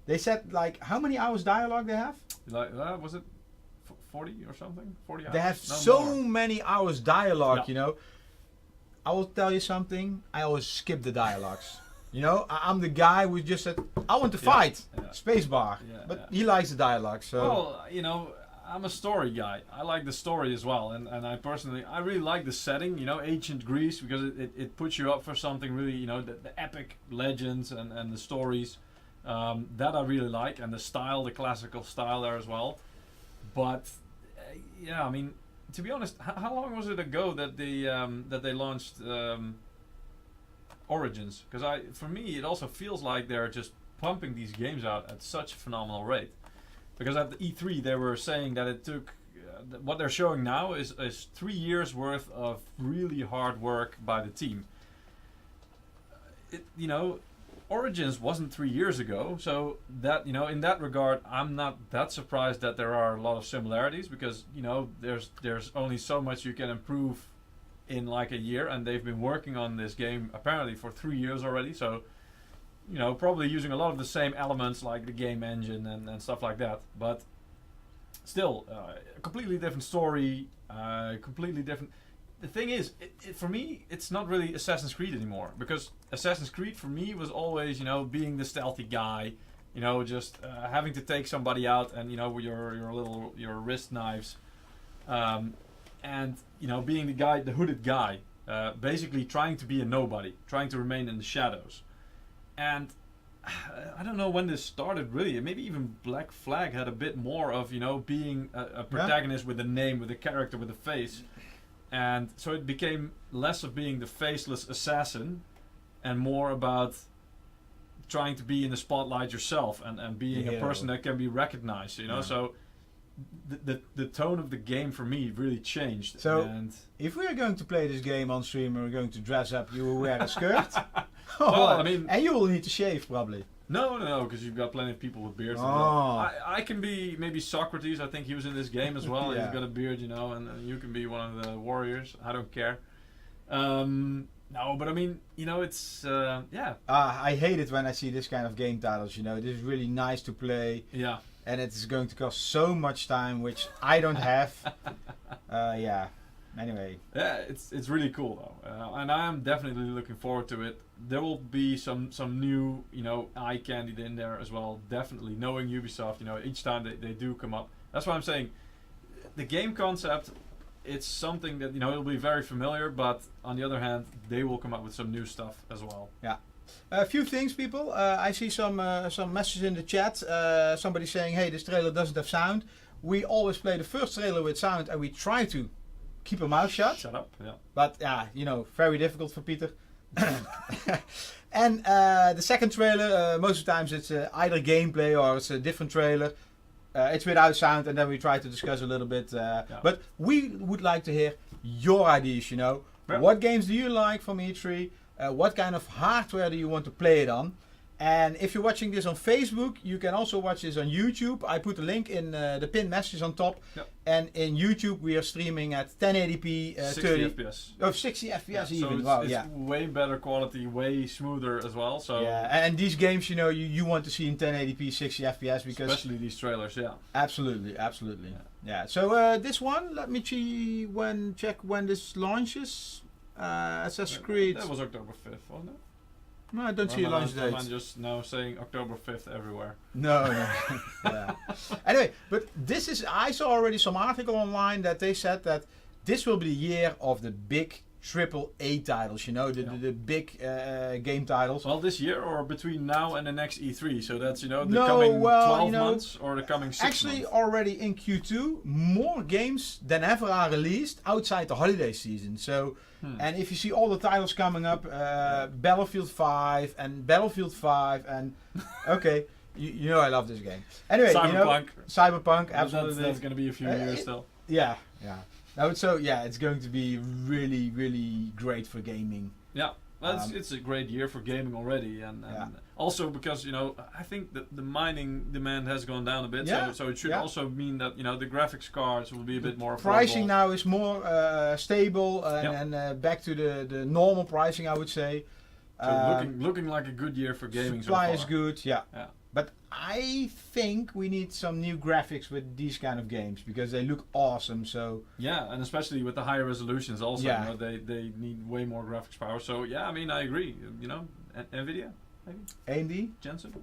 Speaker 1: They said how many hours dialogue they have?
Speaker 2: Was it 40 or something? 40 hours?
Speaker 1: They have many hours dialogue. I will tell you something. I always skip the dialogues. I'm the guy who just said, I want to fight. Spacebar. But he likes the dialogue. So.
Speaker 2: Well, I'm a story guy. I like the story as well. And I really like the setting, ancient Greece, because it puts you up for something really, the epic legends and the stories. That I really like. And the style, the classical style there as well. But, to be honest, how long was it ago that they launched Origins? Because for me, it also feels like they're just pumping these games out at such a phenomenal rate. Because at the E3, they were saying that it took what they're showing now is 3 years worth of really hard work by the team. Origins wasn't 3 years ago, so that in that regard, I'm not that surprised that there are a lot of similarities, because there's only so much you can improve in like a year, and they've been working on this game apparently for 3 years already. So probably using a lot of the same elements like the game engine and stuff like that. But still, a completely different story, completely different. The thing is, for me, it's not really Assassin's Creed anymore, because Assassin's Creed for me was always, being the stealthy guy, just having to take somebody out, and with your wrist knives, and being the guy, the hooded guy, basically trying to be a nobody, trying to remain in the shadows, and. I don't know when this started really. Maybe even Black Flag had a bit more of, being a protagonist with a name, with a character, with a face. And so it became less of being the faceless assassin and more about trying to be in the spotlight yourself and being a person that can be recognized, So the tone of the game for me really changed.
Speaker 1: So if we are going to play this game on stream and we're going to dress up, you will wear a skirt.
Speaker 2: Well, I mean,
Speaker 1: and you will need to shave probably.
Speaker 2: No, because you've got plenty of people with beards. I can be maybe Socrates. I think he was in this game as well. He's got a beard, and you can be one of the warriors. I don't care. No, but I mean, it's
Speaker 1: I hate it when I see this kind of game titles. This is really nice to play.
Speaker 2: Yeah.
Speaker 1: And it's going to cost so much time, which I don't have. Anyway.
Speaker 2: Yeah, it's really cool though, and I am definitely looking forward to it. There will be some new eye candy in there as well. Definitely, knowing Ubisoft, each time they do come up. That's why I'm saying the game concept. It's something that it'll be very familiar, but on the other hand, they will come up with some new stuff as well.
Speaker 1: Yeah. A few things, people. I see some messages in the chat. Somebody saying, "Hey, this trailer doesn't have sound." We always play the first trailer with sound, and we try to keep a mouth shut.
Speaker 2: Shut up, yeah.
Speaker 1: But very difficult for Pieter. And the second trailer, most of the times it's either gameplay or it's a different trailer. It's without sound, and then we try to discuss a little bit. But we would like to hear your ideas.
Speaker 2: Yeah.
Speaker 1: What games do you like from E3? What kind of hardware do you want to play it on? And if you're watching this on Facebook, you can also watch this on YouTube. I put a link in the pinned messages on top.
Speaker 2: Yep.
Speaker 1: And in YouTube, we are streaming at 1080p,
Speaker 2: 60 FPS.
Speaker 1: Oh, 60 FPS even.
Speaker 2: So it's way better quality, way smoother as well. So
Speaker 1: and these games, you want to see in 1080p, 60 FPS because
Speaker 2: especially these trailers,
Speaker 1: Absolutely. Yeah. So this one, let me check when this launches. Assassin's Creed.
Speaker 2: That was October 5th, wasn't it?
Speaker 1: No, I don't see a launch date.
Speaker 2: I'm just now saying October 5th everywhere.
Speaker 1: No. Yeah. Anyway, but I saw already some article online that they said that this will be the year of the big AAA titles, the big game titles.
Speaker 2: Well, this year or between now and the next E3, so that's coming 12 months or the coming 6 months.
Speaker 1: Actually, already in Q2, more games than ever are released outside the holiday season. So, and if you see all the titles coming up, Battlefield 5 and okay, I love this game. Anyway, Cyberpunk, absolutely.
Speaker 2: That's going to be a few years still.
Speaker 1: Yeah. So it's going to be really, really great for gaming.
Speaker 2: Yeah, it's a great year for gaming already, and also because I think that the mining demand has gone down a bit, so it should also mean that the graphics cards will be a bit more affordable.
Speaker 1: Pricing now is more stable and back to the normal pricing, I would say.
Speaker 2: So looking like a good year for gaming.
Speaker 1: Supply
Speaker 2: so
Speaker 1: is good, yeah. But I think we need some new graphics with these kind of games because they look awesome. So
Speaker 2: and especially with the higher resolutions, also they need way more graphics power. So I agree. Nvidia, maybe
Speaker 1: AMD,
Speaker 2: Jensen,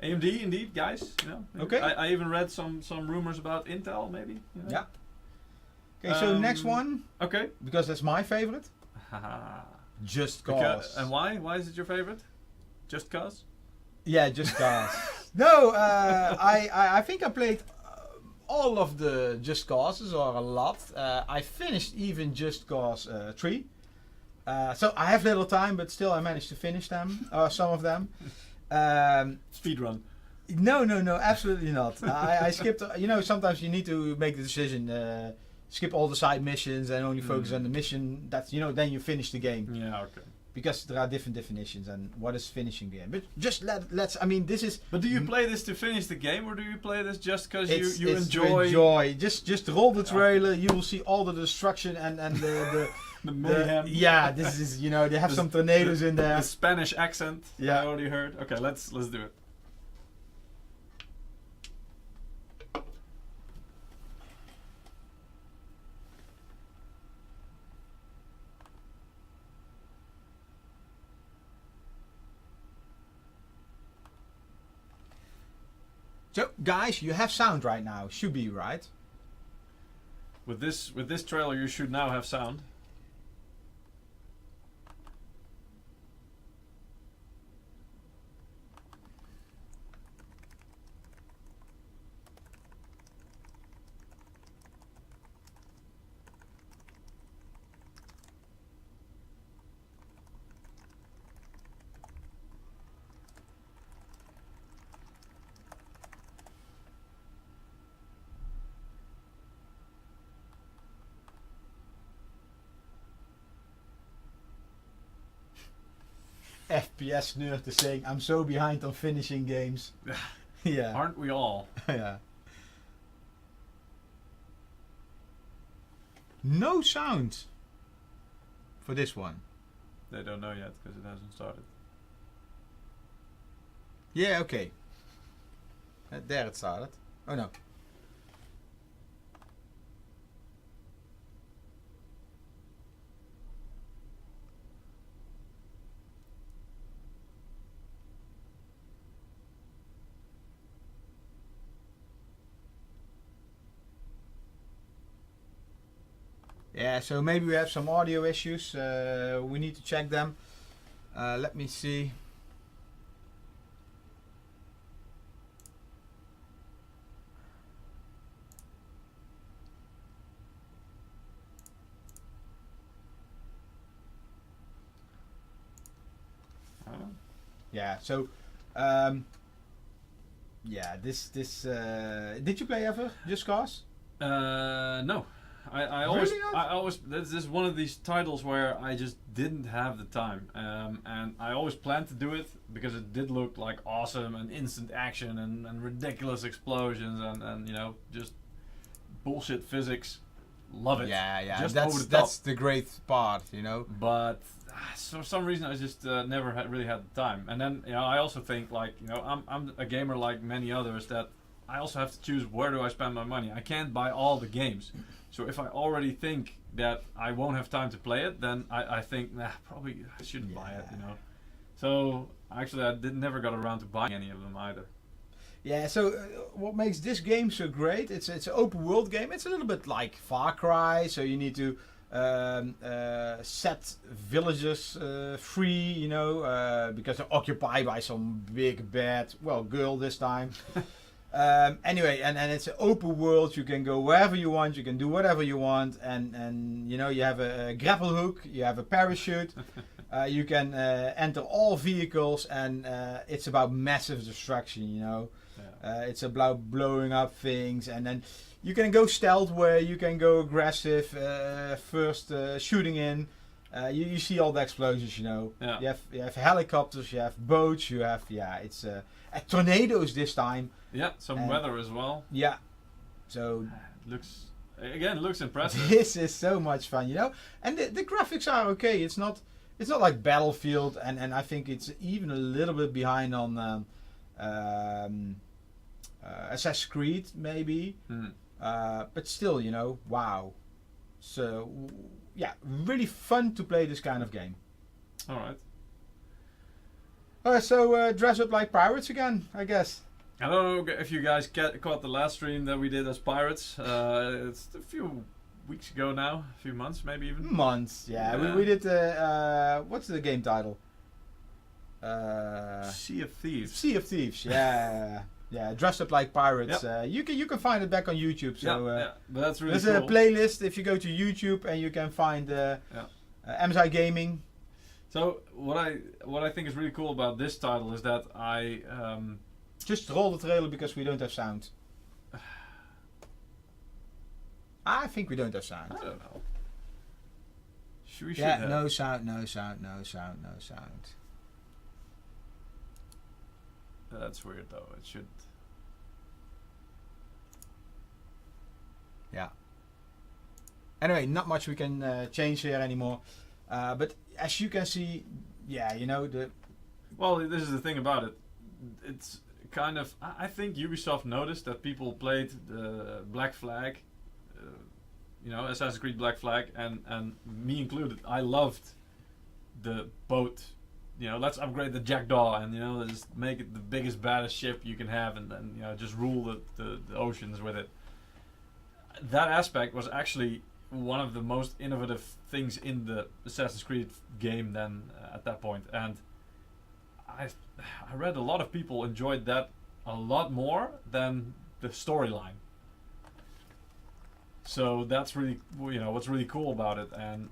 Speaker 2: AMD, indeed, guys.
Speaker 1: Okay.
Speaker 2: I even read some rumors about Intel, maybe.
Speaker 1: Yeah. Okay, so next one.
Speaker 2: Okay.
Speaker 1: Because that's my favorite. Just Cause.
Speaker 2: And why? Why is it your favorite? Just cause?
Speaker 1: Yeah, Just Cause. No, I think I played all of the Just Causes, or a lot. I finished even Just Cause 3. So I have little time, but still I managed to finish them, or some of them.
Speaker 2: Speedrun.
Speaker 1: No, absolutely not. I skipped, sometimes you need to make the decision, skip all the side missions and only focus on the mission. That's, then you finish the game.
Speaker 2: Yeah, okay.
Speaker 1: Because there are different definitions and what is finishing the game. But just this is...
Speaker 2: But do you play this to finish the game, or do you play this just because you
Speaker 1: enjoy? Enjoy. Just roll the trailer, you will see all the destruction and the
Speaker 2: mayhem.
Speaker 1: This is, they have some tornadoes in there.
Speaker 2: The Spanish accent, I already heard. Okay, let's do it.
Speaker 1: So, guys, you have sound right now. Should be, right?
Speaker 2: With this trailer, you should now have sound.
Speaker 1: FPS nerd is saying, I'm so behind on finishing games. Yeah.
Speaker 2: Aren't we all?
Speaker 1: Yeah. No sound for this one.
Speaker 2: They don't know yet because it hasn't started.
Speaker 1: Yeah, okay. There it started. Oh no. Yeah, so maybe we have some audio issues. We need to check them. Let me see. Yeah, so yeah, this did you play ever Just Cause?
Speaker 2: No. I always this is one of these titles where I just didn't have the time, and I always planned to do it because it did look like awesome and instant action and ridiculous explosions and you know, just bullshit physics. Love it.
Speaker 1: Yeah.
Speaker 2: Just
Speaker 1: that's the great part, you know.
Speaker 2: But for some reason I just never really had the time. And then, you know, I also think, like, you know, I'm a gamer like many others, that I also have to choose where do I spend my money. I can't buy all the games. So if I already think that I won't have time to play it, then I think, nah, probably I shouldn't buy it, you know. So actually I never got around to buying any of them either.
Speaker 1: Yeah, so what makes this game so great, it's an open world game. It's a little bit like Far Cry, so you need to set villages free, you know, because they're occupied by some big bad, well, girl this time. Anyway, and it's an open world. You can go wherever you want, you can do whatever you want, and you know, you have a grapple hook, you have a parachute, you can enter all vehicles, and it's about massive destruction, you know. It's about blowing up things, and then you can go stealth where you can go aggressive, first shooting in. You see all the explosions, you know.
Speaker 2: Yeah.
Speaker 1: You have helicopters, you have boats, you have it's tornadoes this time.
Speaker 2: Yeah, some weather as well.
Speaker 1: Yeah, so
Speaker 2: looks impressive.
Speaker 1: This is so much fun, you know. And the graphics are okay. It's not like Battlefield, and I think it's even a little bit behind on Assassin's Creed maybe. But still, you know, wow. So yeah, really fun to play this kind of game.
Speaker 2: Alright.
Speaker 1: So dress up like pirates again, I guess.
Speaker 2: I don't know if you guys caught the last stream that we did as pirates. It's a few weeks ago now, a few months, maybe even.
Speaker 1: Months, yeah. We did what's the game title?
Speaker 2: Sea of Thieves.
Speaker 1: Sea of Thieves, yeah. Yeah, dressed up like pirates.
Speaker 2: Yep.
Speaker 1: You can find it back on YouTube. So
Speaker 2: yeah, but that's really
Speaker 1: there's
Speaker 2: cool.
Speaker 1: a playlist if you go to YouTube, and you can find MSI Gaming.
Speaker 2: So what I think is really cool about this title is that I
Speaker 1: just roll the trailer because we don't have sound. I think we don't have sound.
Speaker 2: I don't know. We should
Speaker 1: yeah,
Speaker 2: have.
Speaker 1: no sound.
Speaker 2: That's weird though. It should.
Speaker 1: Yeah. Anyway, not much we can change here anymore. But as you can see, yeah, you know the.
Speaker 2: Well, this is the thing about it. It's kind of. I think Ubisoft noticed that people played the Black Flag, you know, Assassin's Creed Black Flag, and me included. I loved the boat let's upgrade the Jackdaw and just make it the biggest, baddest ship you can have, and then just rule the oceans with it. That aspect was actually one of the most innovative things in the Assassin's Creed game then at that point, and I read a lot of people enjoyed that a lot more than the storyline. So that's really what's really cool about it. And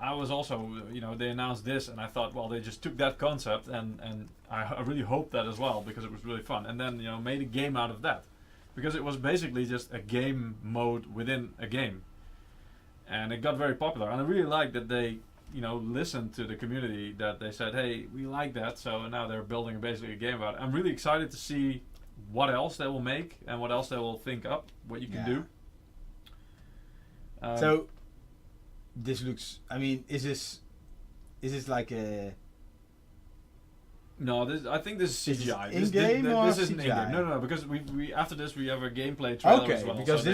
Speaker 2: I was also they announced this and I thought, well, they just took that concept and I really hoped that as well, because it was really fun, and then made a game out of that, because it was basically just a game mode within a game. And it got very popular, and I really like that they, listened to the community, that they said, hey, we like that, so now they're building basically a game about it. I'm really excited to see what else they will make and what else they will think up, what you can do.
Speaker 1: So, this looks, is this like a...
Speaker 2: No, I think this is CGI.
Speaker 1: Is this in-game or
Speaker 2: this isn't
Speaker 1: CGI?
Speaker 2: in-game. No, because we after this we have a gameplay trailer as well.
Speaker 1: Because
Speaker 2: so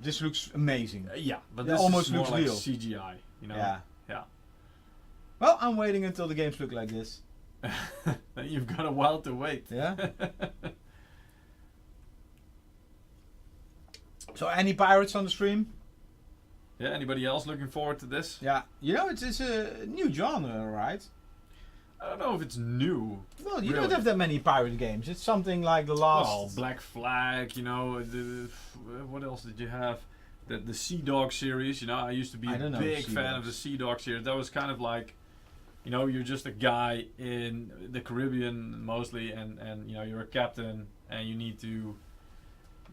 Speaker 1: this looks amazing.
Speaker 2: Yeah, but
Speaker 1: It
Speaker 2: this
Speaker 1: almost
Speaker 2: is more
Speaker 1: looks
Speaker 2: like
Speaker 1: real.
Speaker 2: CGI. Yeah.
Speaker 1: Well, I'm waiting until the games look like this.
Speaker 2: Then you've got a while to wait.
Speaker 1: Yeah. So, any pirates on the stream?
Speaker 2: Yeah. Anybody else looking forward to this?
Speaker 1: Yeah. It's a new genre, right?
Speaker 2: I don't know if it's new.
Speaker 1: Well, you don't have that many pirate games. It's something like the last...
Speaker 2: Well, Black Flag, what else did you have? The Sea Dog series, I used to be a big fan of the Sea Dog series. That was kind of like, you're just a guy in the Caribbean mostly, and you're a captain, and you need to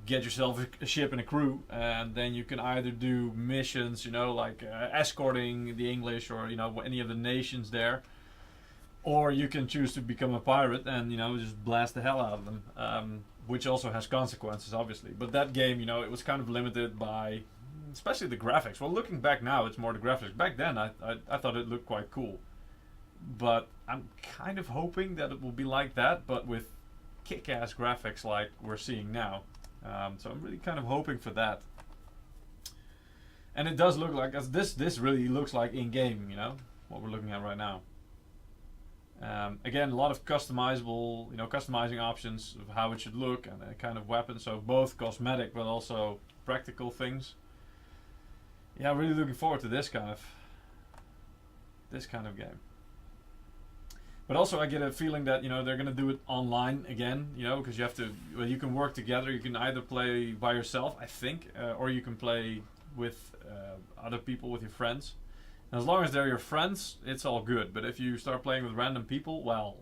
Speaker 2: get yourself a ship and a crew, and then you can either do missions, like escorting the English or, any of the nations there. Or you can choose to become a pirate and just blast the hell out of them, which also has consequences, obviously. But that game, it was kind of limited by, especially the graphics. Well, looking back now, it's more the graphics. Back then, I thought it looked quite cool. But I'm kind of hoping that it will be like that, but with kick-ass graphics like we're seeing now. So I'm really kind of hoping for that. And it does look like this really looks like in-game, what we're looking at right now. Again, a lot of customizable, customizing options of how it should look and a kind of weapon. So both cosmetic but also practical things. Yeah, really looking forward to this kind of game. But also, I get a feeling that they're gonna do it online again. Because you have to. Well, you can work together. You can either play by yourself, I think, or you can play with other people, with your friends. As long as they're your friends, it's all good. But if you start playing with random people, well,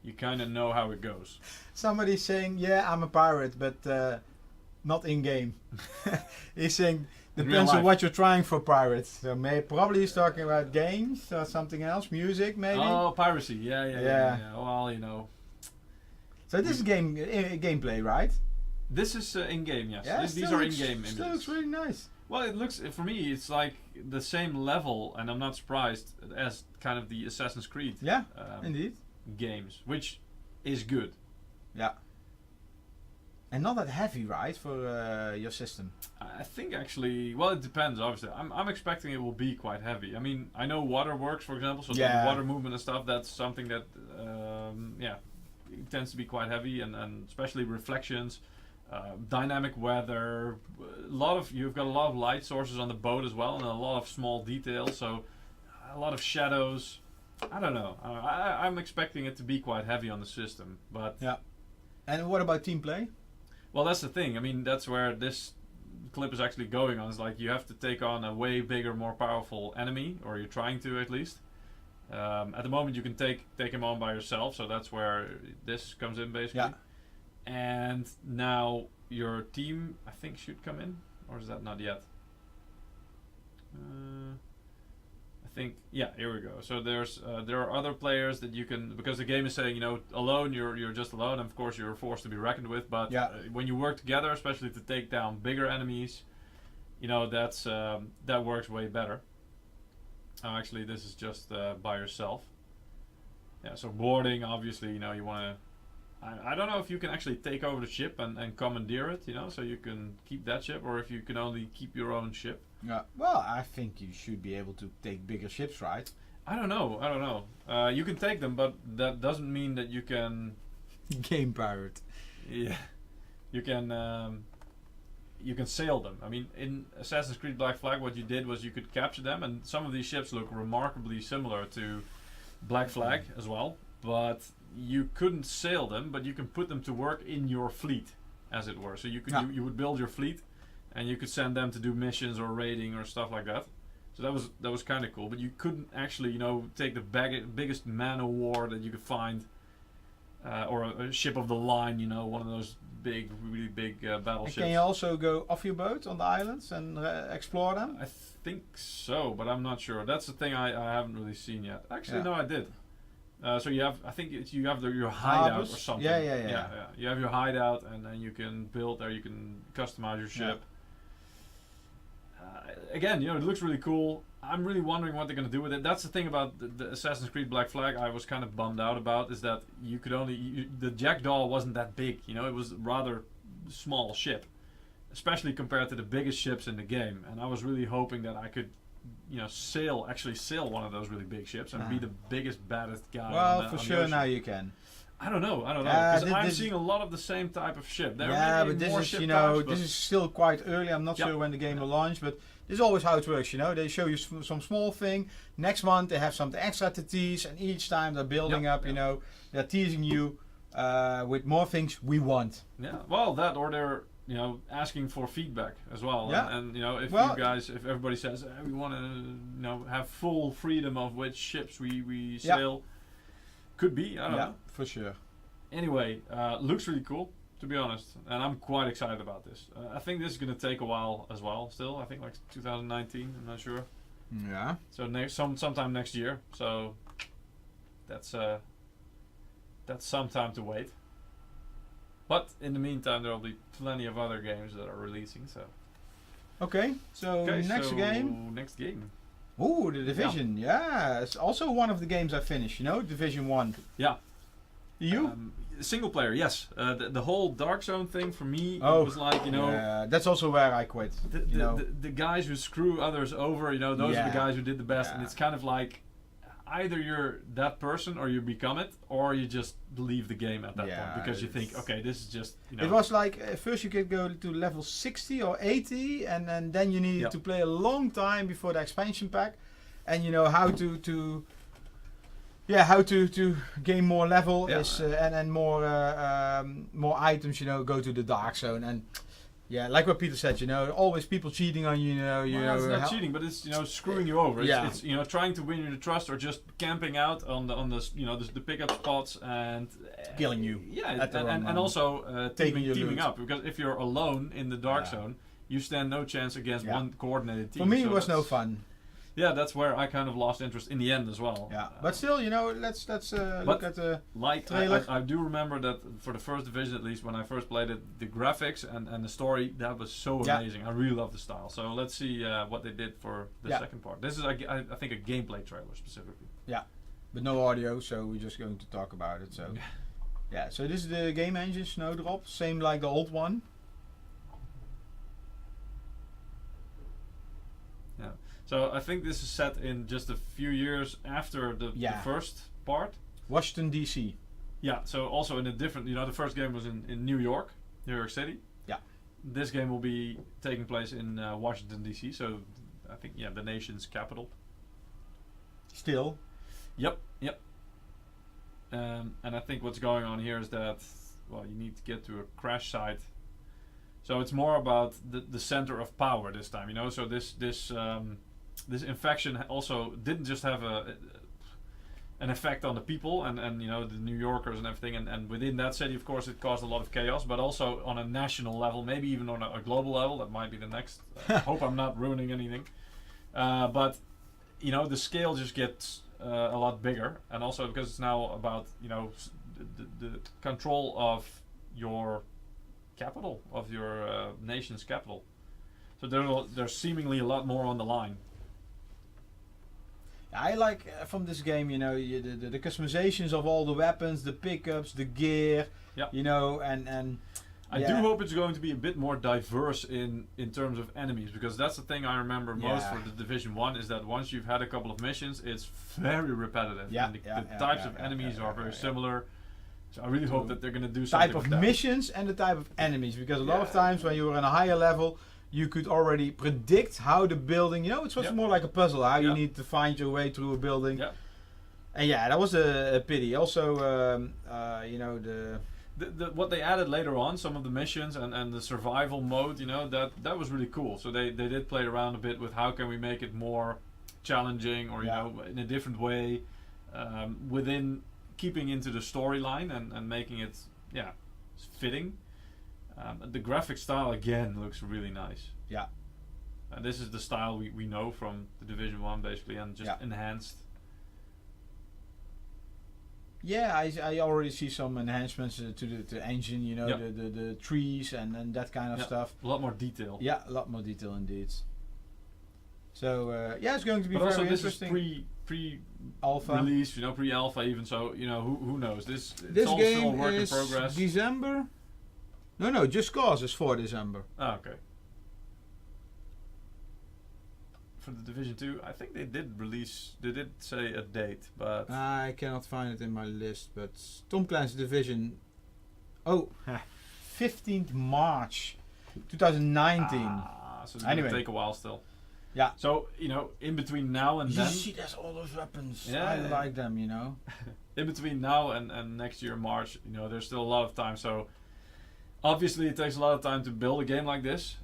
Speaker 2: you kind of know how it goes.
Speaker 1: Somebody's saying, yeah, I'm a pirate, but not in-game. He's saying, depends on what you're trying for pirates. So probably he's talking about games or something else, music maybe.
Speaker 2: Oh, piracy, yeah. Well,
Speaker 1: So this is gameplay, right?
Speaker 2: This is in-game, yes.
Speaker 1: Yeah,
Speaker 2: these are in-game images.
Speaker 1: Still looks really nice.
Speaker 2: Well, it looks, for me, it's like the same level, and I'm not surprised, as kind of the Assassin's Creed
Speaker 1: indeed.
Speaker 2: games, which is good.
Speaker 1: Yeah. And not that heavy, right, for your system?
Speaker 2: I think actually, well, it depends, obviously. I'm expecting it will be quite heavy. I mean, I know waterworks, for example, so the water movement and stuff, that's something that, it tends to be quite heavy, and especially reflections. Dynamic weather, you've got a lot of light sources on the boat as well, and a lot of small details, so a lot of shadows. I don't know. I'm expecting it to be quite heavy on the system, but
Speaker 1: yeah. And what about team play?
Speaker 2: Well, that's the thing. I mean, that's where this clip is actually going on. It's like you have to take on a way bigger, more powerful enemy, or you're trying to at least. At the moment, you can take him on by yourself, so that's where this comes in basically.
Speaker 1: Yeah.
Speaker 2: And now your team, I think, should come in, or is that not yet? I think, yeah, here we go. So there are other players that you can, because the game is saying, alone you're just alone. And of course, you're a force to be reckoned with. But when you work together, especially to take down bigger enemies, that works way better. Actually, this is just by yourself. Yeah. So boarding, obviously, you want to. I don't know if you can actually take over the ship and commandeer it, so you can keep that ship, or if you can only keep your own ship.
Speaker 1: Yeah. Well, I think you should be able to take bigger ships, right?
Speaker 2: I don't know. You can take them, but that doesn't mean that you can...
Speaker 1: Game pirate.
Speaker 2: Yeah. You can sail them. I mean, in Assassin's Creed Black Flag, what you did was you could capture them, and some of these ships look remarkably similar to Black Flag as well, but you couldn't sail them, but you can put them to work in your fleet, as it were. So you could you would build your fleet, and you could send them to do missions or raiding or stuff like that. So that was kind of cool, but you couldn't actually, take the biggest man of war that you could find, or a ship of the line, one of those really big battleships.
Speaker 1: And can you also go off your boat on the islands and explore them?
Speaker 2: I think so, but I'm not sure. That's the thing I haven't really seen yet. Actually, no, I did. So you have, I think you have your hideout or something. Yeah. You have your hideout, and then you can build there. You can customize your ship. Again, it looks really cool. I'm really wondering what they're going to do with it. That's the thing about the Assassin's Creed Black Flag I was kind of bummed out about, is that you could only... the Jackdaw wasn't that big, it was a rather small ship. Especially compared to the biggest ships in the game. And I was really hoping that I could, sail one of those really big ships and be the biggest, baddest guy.
Speaker 1: Well, for sure now you can.
Speaker 2: I don't know. Because I'm seeing a lot of the same type of ship.
Speaker 1: But this is, this is still quite early. I'm not sure when the game will launch, but this is always how it works. They show you some small thing. Next month they have something extra to tease, and each time they're building up. They're teasing you with more things we want.
Speaker 2: Yeah. Well, that, or they're asking for feedback as well.
Speaker 1: Yeah.
Speaker 2: And if if everybody says we want to have full freedom of which ships we sail. Could be, I don't know.
Speaker 1: For sure.
Speaker 2: Anyway, looks really cool, to be honest, and I'm quite excited about this. I think this is going to take a while as well. Still, I think like 2019. I'm not sure.
Speaker 1: Yeah.
Speaker 2: So sometime next year. So that's some time to wait. But in the meantime, there will be plenty of other games that are releasing. So.
Speaker 1: Okay. So next game.
Speaker 2: Next game.
Speaker 1: Ooh, The Division. Yeah. It's also one of the games I finished. Division 1.
Speaker 2: Yeah.
Speaker 1: You?
Speaker 2: Single player, yes. The whole Dark Zone thing for me was like,
Speaker 1: Yeah, that's also where I quit.
Speaker 2: The guys who screw others over, those are the guys who did the best. And it's kind of like, either you're that person or you become it, or you just leave the game at that point because you think, okay, this is just.
Speaker 1: It was like first you could go to level 60 or 80, and then you needed to play a long time before the expansion pack, and how to gain more level is and more items. Go to the Dark Zone and. Yeah, like what Pieter said, always people cheating on you,
Speaker 2: it's not cheating, but it's screwing you over. It's trying to win your trust, or just camping out on the pickup spots and
Speaker 1: killing you.
Speaker 2: Yeah, and also teaming up, because if you're alone in the Dark Zone, you stand no chance against one coordinated team.
Speaker 1: For me, it was no fun.
Speaker 2: Yeah, that's where I kind of lost interest in the end as well.
Speaker 1: Yeah, but still, let's look at the trailer.
Speaker 2: I do remember that for the first Division, at least when I first played it, the graphics and the story, that was so amazing. I really love the style. So let's see what they did for the second part. This is, I think, a gameplay trailer specifically.
Speaker 1: Yeah, but no audio, so we're just going to talk about it. So yeah, so this is the game engine Snowdrop, same like the old one.
Speaker 2: So I think this is set in just a few years after the first part.
Speaker 1: Washington D.C.
Speaker 2: Yeah, so also in a different, the first game was in New York City.
Speaker 1: Yeah.
Speaker 2: This game will be taking place in Washington D.C. So I think the nation's capital.
Speaker 1: Still.
Speaker 2: Yep. And I think what's going on here is that you need to get to a crash site. So it's more about the center of power this time, So this infection also didn't just have an effect on the people and the New Yorkers and everything, and within that city, of course, it caused a lot of chaos, but also on a national level, maybe even on a global level. That might be the next. I hope I'm not ruining anything, but the scale just gets a lot bigger, and also because it's now about the control of your capital, of your nation's capital. So there's seemingly a lot more on the line.
Speaker 1: I like from this game, the customizations of all the weapons, the pickups, the gear, and
Speaker 2: I do hope it's going to be a bit more diverse in terms of enemies, because that's the thing I remember most for the Division 1 is that once you've had a couple of missions, it's very repetitive. And the types of enemies are very similar. So I really hope that they're going to do something
Speaker 1: type of
Speaker 2: with that.
Speaker 1: missions and the type of enemies, because a lot of times when you were on a higher level, you could already predict how the building, it was more like a puzzle, how you need to find your way through a building. And that was a pity. Also,
Speaker 2: what they added later on, some of the missions and the survival mode, that was really cool. So they did play around a bit with how can we make it more challenging or, in a different way, within keeping into the storyline and making it, fitting. The graphic style, again, looks really nice.
Speaker 1: Yeah.
Speaker 2: And this is the style we know from the Division 1, basically, and just enhanced.
Speaker 1: Yeah, I already see some enhancements to the engine, the trees and that kind of stuff.
Speaker 2: A lot more detail.
Speaker 1: Yeah, a lot more detail indeed. So it's going to be
Speaker 2: but
Speaker 1: very
Speaker 2: also this
Speaker 1: interesting.
Speaker 2: Is pre
Speaker 1: alpha
Speaker 2: release, pre-alpha even. So who knows? This
Speaker 1: game
Speaker 2: all still a work
Speaker 1: is
Speaker 2: in progress.
Speaker 1: December. No, Just Cause is for December.
Speaker 2: Ah, okay. For the Division 2, I think they did say a date, but
Speaker 1: I cannot find it in my list, but Tom Clancy's Division 15th March 2019.
Speaker 2: So it's going to take a while still.
Speaker 1: Yeah.
Speaker 2: So, in between now and then...
Speaker 1: You see, there's all those weapons.
Speaker 2: Yeah,
Speaker 1: I like them,
Speaker 2: In between now and next year, March, there's still a lot of time, so... Obviously, it takes a lot of time to build a game like this.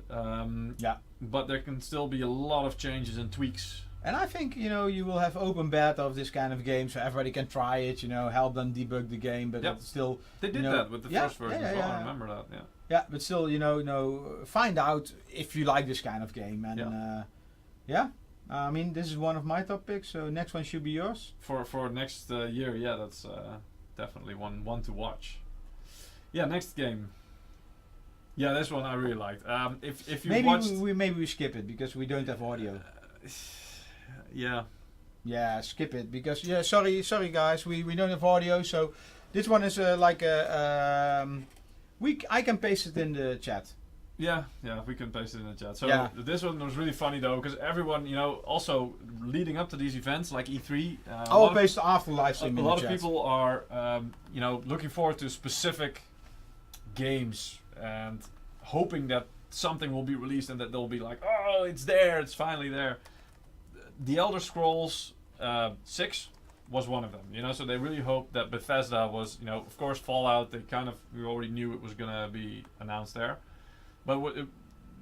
Speaker 2: But there can still be a lot of changes and tweaks.
Speaker 1: And I think, you will have open beta of this kind of game, so everybody can try it, help them debug the game, but it's still...
Speaker 2: They did that with the first version as well, I remember that,
Speaker 1: Yeah, but still, find out if you like this kind of game. And, I mean, this is one of my top picks, so next one should be yours.
Speaker 2: For next year, that's definitely one to watch. Yeah, next game. Yeah, this one I really liked. If you watched...
Speaker 1: Maybe we skip it because we don't have audio. Yeah, skip it because sorry guys, we don't have audio. So this one is like a I can paste it in the chat.
Speaker 2: Yeah, we can paste it in the chat. So this one was really funny though because everyone, also leading up to these events like E3.
Speaker 1: I will paste after live stream.
Speaker 2: A lot of people are looking forward to specific games and hoping that something will be released and that they'll be like, oh, it's there, it's finally there. The Elder Scrolls 6 was one of them, so they really hoped that Bethesda was, of course Fallout, we already knew it was going to be announced there. But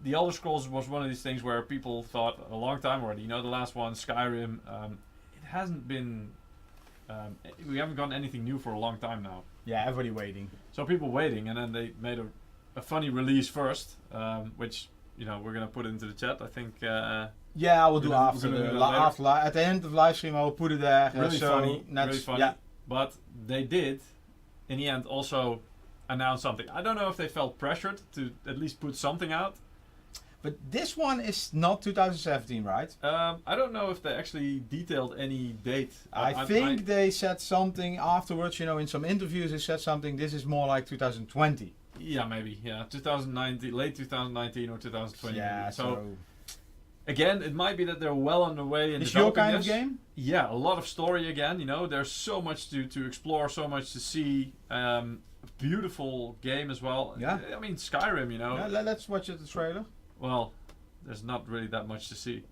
Speaker 2: the Elder Scrolls was one of these things where people thought a long time already, the last one, Skyrim, it hasn't been, we haven't gotten anything new for a long time now.
Speaker 1: Yeah, everybody waiting.
Speaker 2: So people waiting, and then they made a funny release first, which we're gonna put into the chat. I think. I will do after
Speaker 1: at the end of live stream. I will put it there.
Speaker 2: Really funny. Yeah. But they did, in the end, also announce something. I don't know if they felt pressured to at least put something out.
Speaker 1: But this one is not 2017, right?
Speaker 2: I don't know if they actually detailed any date.
Speaker 1: I think they said something afterwards, in some interviews they said something, this is more like 2020.
Speaker 2: Yeah, maybe. Yeah, 2019, late 2019 or 2020.
Speaker 1: Yeah, so
Speaker 2: again, it might be that they're well on their way in
Speaker 1: it's
Speaker 2: developing
Speaker 1: your kind
Speaker 2: this.
Speaker 1: Of game?
Speaker 2: Yeah, a lot of story again, there's so much to explore, so much to see. Beautiful game as well.
Speaker 1: Yeah.
Speaker 2: I mean, Skyrim,
Speaker 1: Yeah, let's watch the trailer.
Speaker 2: Well, there's not really that much to see.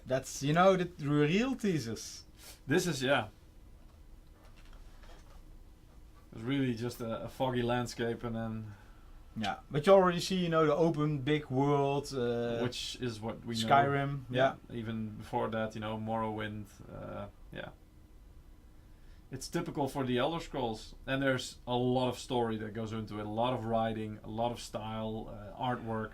Speaker 1: That's, the real teasers.
Speaker 2: This is, It's really just a foggy landscape and then...
Speaker 1: Yeah, but you already see, the open, big world.
Speaker 2: Which is what we know.
Speaker 1: Skyrim, yeah.
Speaker 2: Even before that, Morrowind, It's typical for the Elder Scrolls. And there's a lot of story that goes into it. A lot of writing, a lot of style, artwork.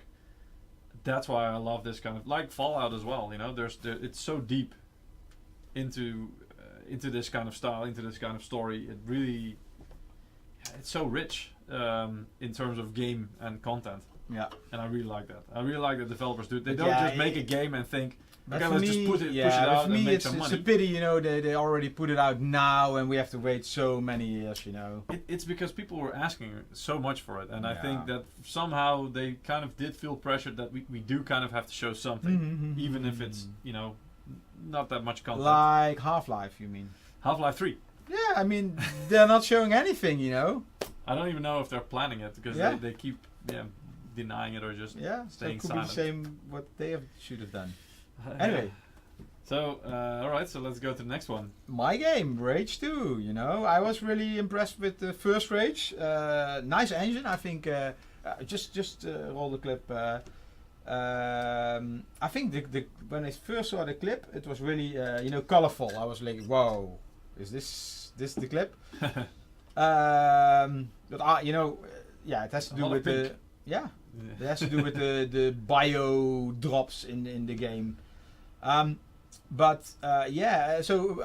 Speaker 2: That's why I love this kind of... Like Fallout as well, it's so deep into this kind of style, into this kind of story. It really... It's so rich in terms of game and content.
Speaker 1: Yeah.
Speaker 2: And I really like that. I really like that developers do it. They don't just make a game and think, okay, let's just push it out and make some money.
Speaker 1: It's a pity, you know, they already put it out now and we have to wait so many years, you know.
Speaker 2: It's because people were asking so much for it, and I think that somehow they kind of did feel pressured that we do kind of have to show something, even if it's, you know, not that much content.
Speaker 1: Like Half-Life, you mean?
Speaker 2: Half-Life 3.
Speaker 1: Yeah, I mean, they're not showing anything, you know.
Speaker 2: I don't even know if they're planning it, because they keep denying it or just staying silent.
Speaker 1: It could be the same what they should have done. Anyway.
Speaker 2: So, alright, so let's go to the next one.
Speaker 1: My game, Rage 2, you know. I was really impressed with the first Rage. Nice engine, I think. Just roll the clip. I think when I first saw the clip, it was really, you know, colorful. I was like, whoa, is this the clip? But, you know, it has to do with the... Yeah, it has to do with the bio drops in the game. So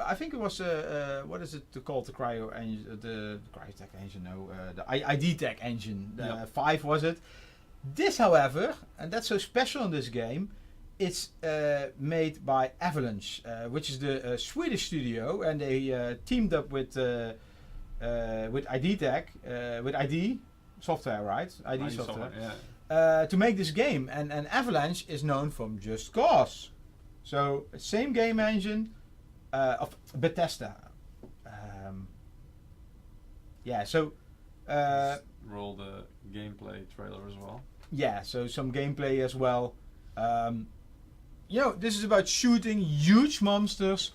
Speaker 1: I think it was what is it called, the cryo engine, the cryotech engine? No, the ID Tech engine. 5 was it? This, however, and that's so special in this game, it's made by Avalanche, which is the Swedish studio, and they teamed up with ID Tech, with ID software, right? ID software. To make this game, and Avalanche is known from Just Cause. So, same game engine of Bethesda.
Speaker 2: Roll the gameplay trailer as well.
Speaker 1: Yeah, so some gameplay as well. You know, this is about shooting huge monsters.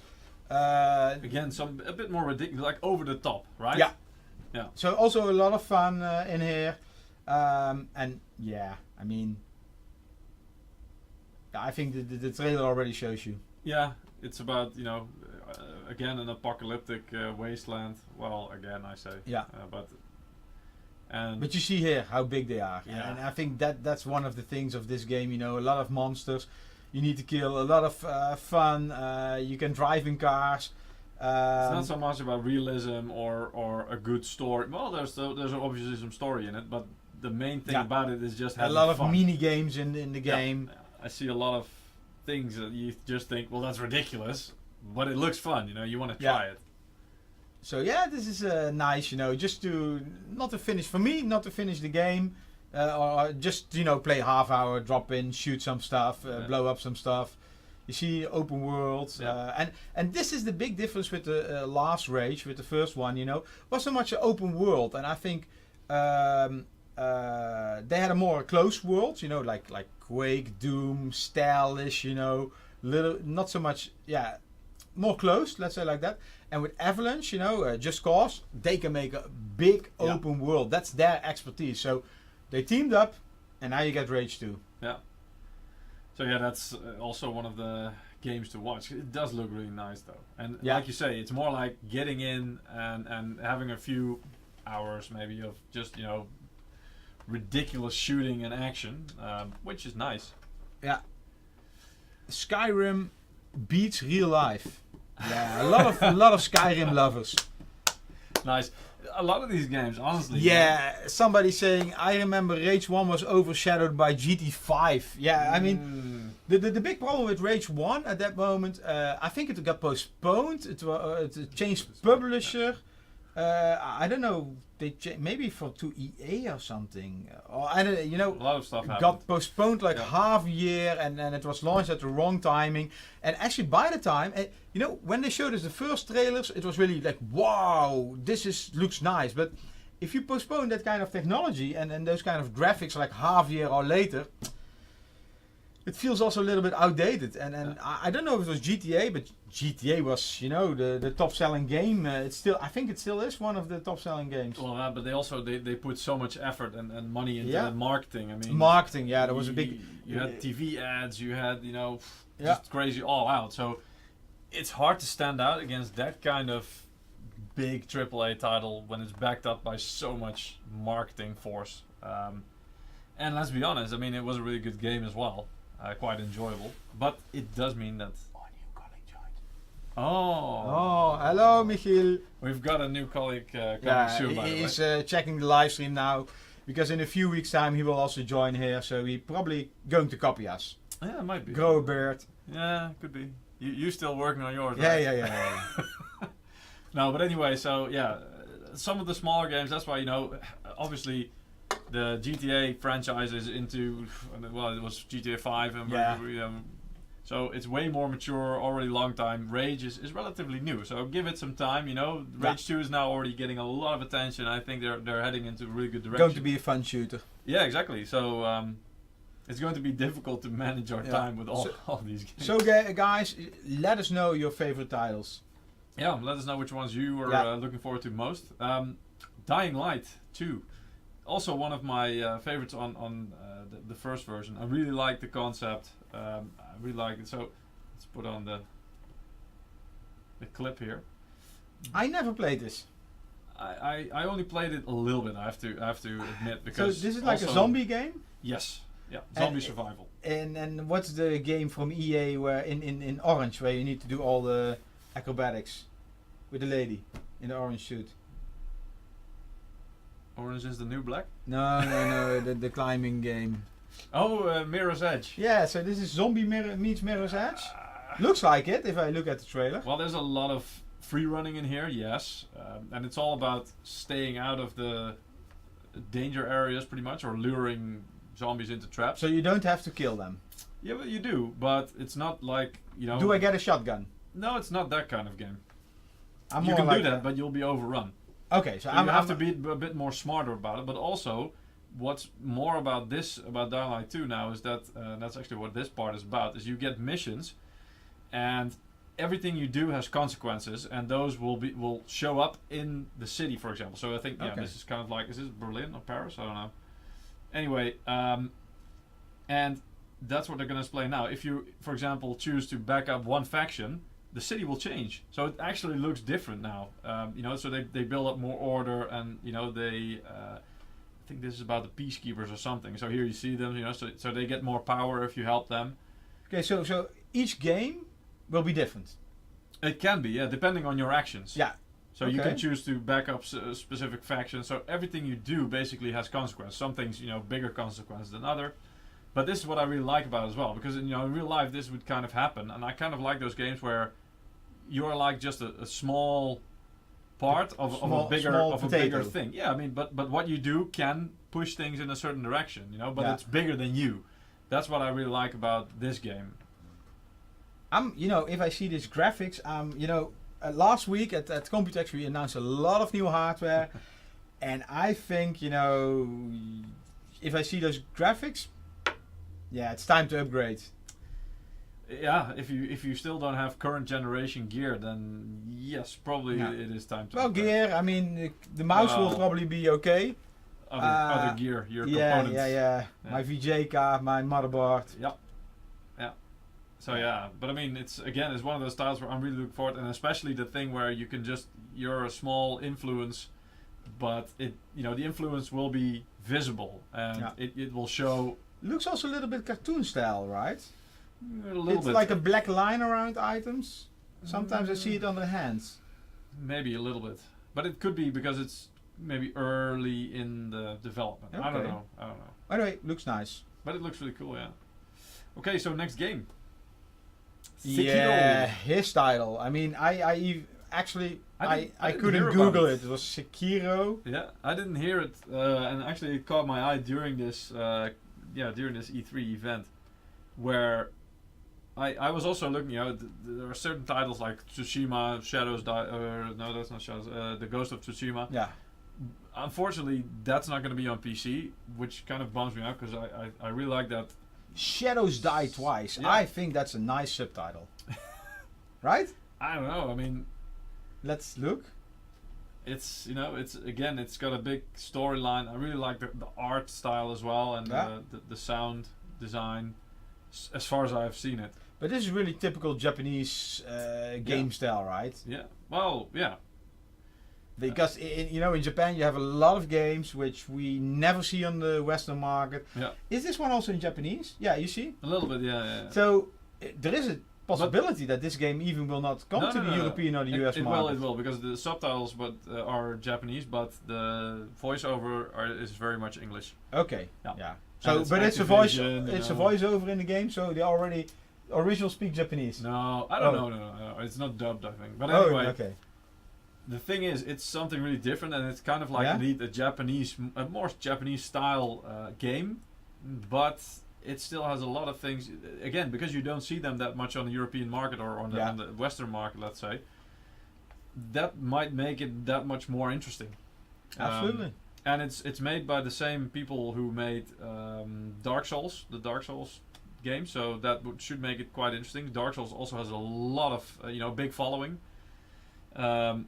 Speaker 2: Again, a bit more ridiculous, like over the top, right?
Speaker 1: Yeah.
Speaker 2: Yeah.
Speaker 1: So also a lot of fun in here. And yeah, I mean, I think the trailer already shows you.
Speaker 2: Yeah, it's about, you know, again an apocalyptic wasteland. Well, again I say.
Speaker 1: Yeah.
Speaker 2: But
Speaker 1: you see here how big they are.
Speaker 2: Yeah.
Speaker 1: And I think that's one of the things of this game. You know, a lot of monsters you need to kill. A lot of fun. You can drive in cars.
Speaker 2: It's not so much about realism or a good story. Well, there's obviously some story in it, but the main thing about it is just having
Speaker 1: a lot
Speaker 2: fun.
Speaker 1: of mini games in the game.
Speaker 2: Yeah. I see a lot of things that you just think, well, that's ridiculous, but it looks fun. You know, you want to try it.
Speaker 1: So yeah, this is nice. You know, just not to finish the game, or just, you know, play half hour, drop in, shoot some stuff, blow up some stuff. You see open world, and this is the big difference with the last Rage, with the first one. You know, wasn't so much an open world, and I think they had a more closed world. You know, like Quake, Doom, stylish. You know, not so much. Yeah, more closed. Let's say like that. And with Avalanche, you know, Just Cause, they can make a big open world. That's their expertise. So they teamed up, and now you get Rage 2.
Speaker 2: Yeah. So yeah, that's also one of the games to watch. It does look really nice though, and like you say, it's more like getting in and having a few hours maybe of just, you know, ridiculous shooting and action, which is nice.
Speaker 1: Yeah. Skyrim beats real life. Yeah, a lot of Skyrim lovers.
Speaker 2: Nice. A lot of these games, honestly.
Speaker 1: Yeah, somebody saying, I remember Rage 1 was overshadowed by GT5. Yeah, I mean, the big problem with Rage 1 at that moment, I think it got postponed. It changed publisher. I don't know. They maybe to EA or something. Or I don't. You know,
Speaker 2: a lot of stuff happened.
Speaker 1: Got postponed like half a year, and it was launched at the wrong timing. And actually, by the time, you know, when they showed us the first trailers, it was really like, wow, looks nice. But if you postpone that kind of technology and those kind of graphics like half a year or later, it feels also a little bit outdated. And I don't know if it was GTA, but GTA was, you know, the top-selling game. I think it still is one of the top-selling games.
Speaker 2: Well, but they also they put so much effort and money into marketing. I mean,
Speaker 1: marketing. Yeah, there was a big.
Speaker 2: You had TV ads. You had, you know, just crazy all out. So it's hard to stand out against that kind of big AAA title when it's backed up by so much marketing force. And let's be honest, I mean, it was a really good game as well. Quite enjoyable, but it does mean that
Speaker 1: our new colleague joined.
Speaker 2: Oh,
Speaker 1: hello, Michiel.
Speaker 2: We've got a new colleague coming soon. By the way.
Speaker 1: He's checking the live stream now. because in a few weeks' time he will also join here, so he probably going to copy us.
Speaker 2: Yeah, it might be.
Speaker 1: Grow a beard.
Speaker 2: Yeah, could be. You still working on yours,
Speaker 1: yeah,
Speaker 2: right?
Speaker 1: Yeah.
Speaker 2: No, but anyway, so yeah, some of the smaller games. That's why obviously, the GTA franchise is into. Well, it was GTA 5 and so it's way more mature, already long time. Rage is relatively new, so give it some time. Rage 2 is now already getting a lot of attention. I think they're heading into a really good direction.
Speaker 1: Going to be a fun shooter.
Speaker 2: Yeah, exactly. So it's going to be difficult to manage our time with all these games.
Speaker 1: So guys, let us know your favorite titles.
Speaker 2: Yeah, let us know which ones you are looking forward to most. Dying Light 2. Also one of my favorites on the first version. I really like the concept. I really like it. So let's put on the clip here.
Speaker 1: I never played this.
Speaker 2: I only played it a little bit. I have to admit, because
Speaker 1: so this is like a zombie game.
Speaker 2: Yes. Yeah. Zombie survival.
Speaker 1: And what's the game from EA where in Orange where you need to do all the acrobatics with the lady in the orange suit?
Speaker 2: Orange is the New Black?
Speaker 1: No, the climbing game.
Speaker 2: Oh, Mirror's Edge.
Speaker 1: Yeah, so this is Zombie meets Mirror's Edge. Looks like it if I look at the trailer.
Speaker 2: Well, there's a lot of free running in here, yes. And it's all about staying out of the danger areas pretty much, or luring zombies into traps.
Speaker 1: So you don't have to kill them?
Speaker 2: Yeah, but you do, but it's not like,
Speaker 1: Do I get a shotgun?
Speaker 2: No, it's not that kind of game.
Speaker 1: You
Speaker 2: can do that, but you'll be overrun.
Speaker 1: Okay, so
Speaker 2: you have to be a bit more smarter about it, but also what's more about Dying Light 2 now is that that's actually what this part is about, is you get missions and everything you do has consequences, and those will show up in the city, for example. So I think this is kind of like, is this Berlin or Paris? I don't know. Anyway, and that's what they're going to explain now. If you, for example, choose to back up one faction, the city will change. So it actually looks different now. So they build up more order, and they I think this is about the peacekeepers or something. So here you see them, so they get more power if you help them.
Speaker 1: Okay, so each game will be different.
Speaker 2: It can be, yeah, depending on your actions.
Speaker 1: Yeah.
Speaker 2: So you can choose to back up specific factions. So everything you do basically has consequence. Some things, bigger consequence than other. But this is what I really like about it as well, because in real life this would kind of happen, and I kind of like those games where you're like just a small part of a bigger thing. Yeah, I mean, but what you do can push things in a certain direction, but it's bigger than you. That's what I really like about this game.
Speaker 1: If I see these graphics, last week at Computex we announced a lot of new hardware, and I think, if I see those graphics, it's time to upgrade.
Speaker 2: Yeah, if you still don't have current generation gear, then yes, probably it is time to upgrade.
Speaker 1: Gear, I mean, the mouse will probably be okay.
Speaker 2: Other gear, your components.
Speaker 1: Yeah. My VJ card, my motherboard.
Speaker 2: Yeah. So but I mean, it's one of those titles where I'm really looking forward, and especially the thing where you can you're a small influence, but the influence will be visible, and it will show.
Speaker 1: Looks also a little bit cartoon style, right?
Speaker 2: A little bit.
Speaker 1: It's like a black line around items. Sometimes I see it on the hands.
Speaker 2: Maybe a little bit, but it could be because it's maybe early in the development. Okay. I don't know.
Speaker 1: Anyway, looks nice.
Speaker 2: But it looks really cool, yeah. Okay, so next game.
Speaker 1: Sekiro. Yeah, his title. I mean, I couldn't Google it. It was Sekiro.
Speaker 2: Yeah, I didn't hear it, and actually it caught my eye during this E3 event, where I was also looking. There are certain titles like Tsushima, Shadows Die. No, that's not Shadows. The Ghost of Tsushima.
Speaker 1: Yeah.
Speaker 2: Unfortunately, that's not going to be on PC, which kind of bums me out because I really like that.
Speaker 1: Shadows Die Twice. Yeah. I think that's a nice subtitle. Right?
Speaker 2: I don't know. I mean,
Speaker 1: let's look.
Speaker 2: It's it's got a big storyline. I really like the art style as well, and the sound design, as far as I've seen it.
Speaker 1: But this is really typical Japanese game style, right?
Speaker 2: Yeah. Well, yeah.
Speaker 1: Because in Japan you have a lot of games which we never see on the Western market.
Speaker 2: Yeah.
Speaker 1: Is this one also in Japanese? Yeah, you see?
Speaker 2: A little bit, yeah.
Speaker 1: So there is possibility that this game even will not come to the European or the US market.
Speaker 2: It will, because the subtitles are Japanese, but the voiceover is very much English.
Speaker 1: Okay, yeah. So, but it's a voiceover in the game, so they already original speak Japanese.
Speaker 2: No, I don't know. No, it's not dubbed, I think. But anyway,
Speaker 1: okay.
Speaker 2: The thing is, it's something really different, and it's kind of like indeed a more Japanese style game, but it still has a lot of things. Again, because you don't see them that much on the European market or on the Western market, let's say. That might make it that much more interesting.
Speaker 1: Absolutely.
Speaker 2: And it's made by the same people who made Dark Souls, the Dark Souls game, so that should make it quite interesting. Dark Souls also has a lot of big following.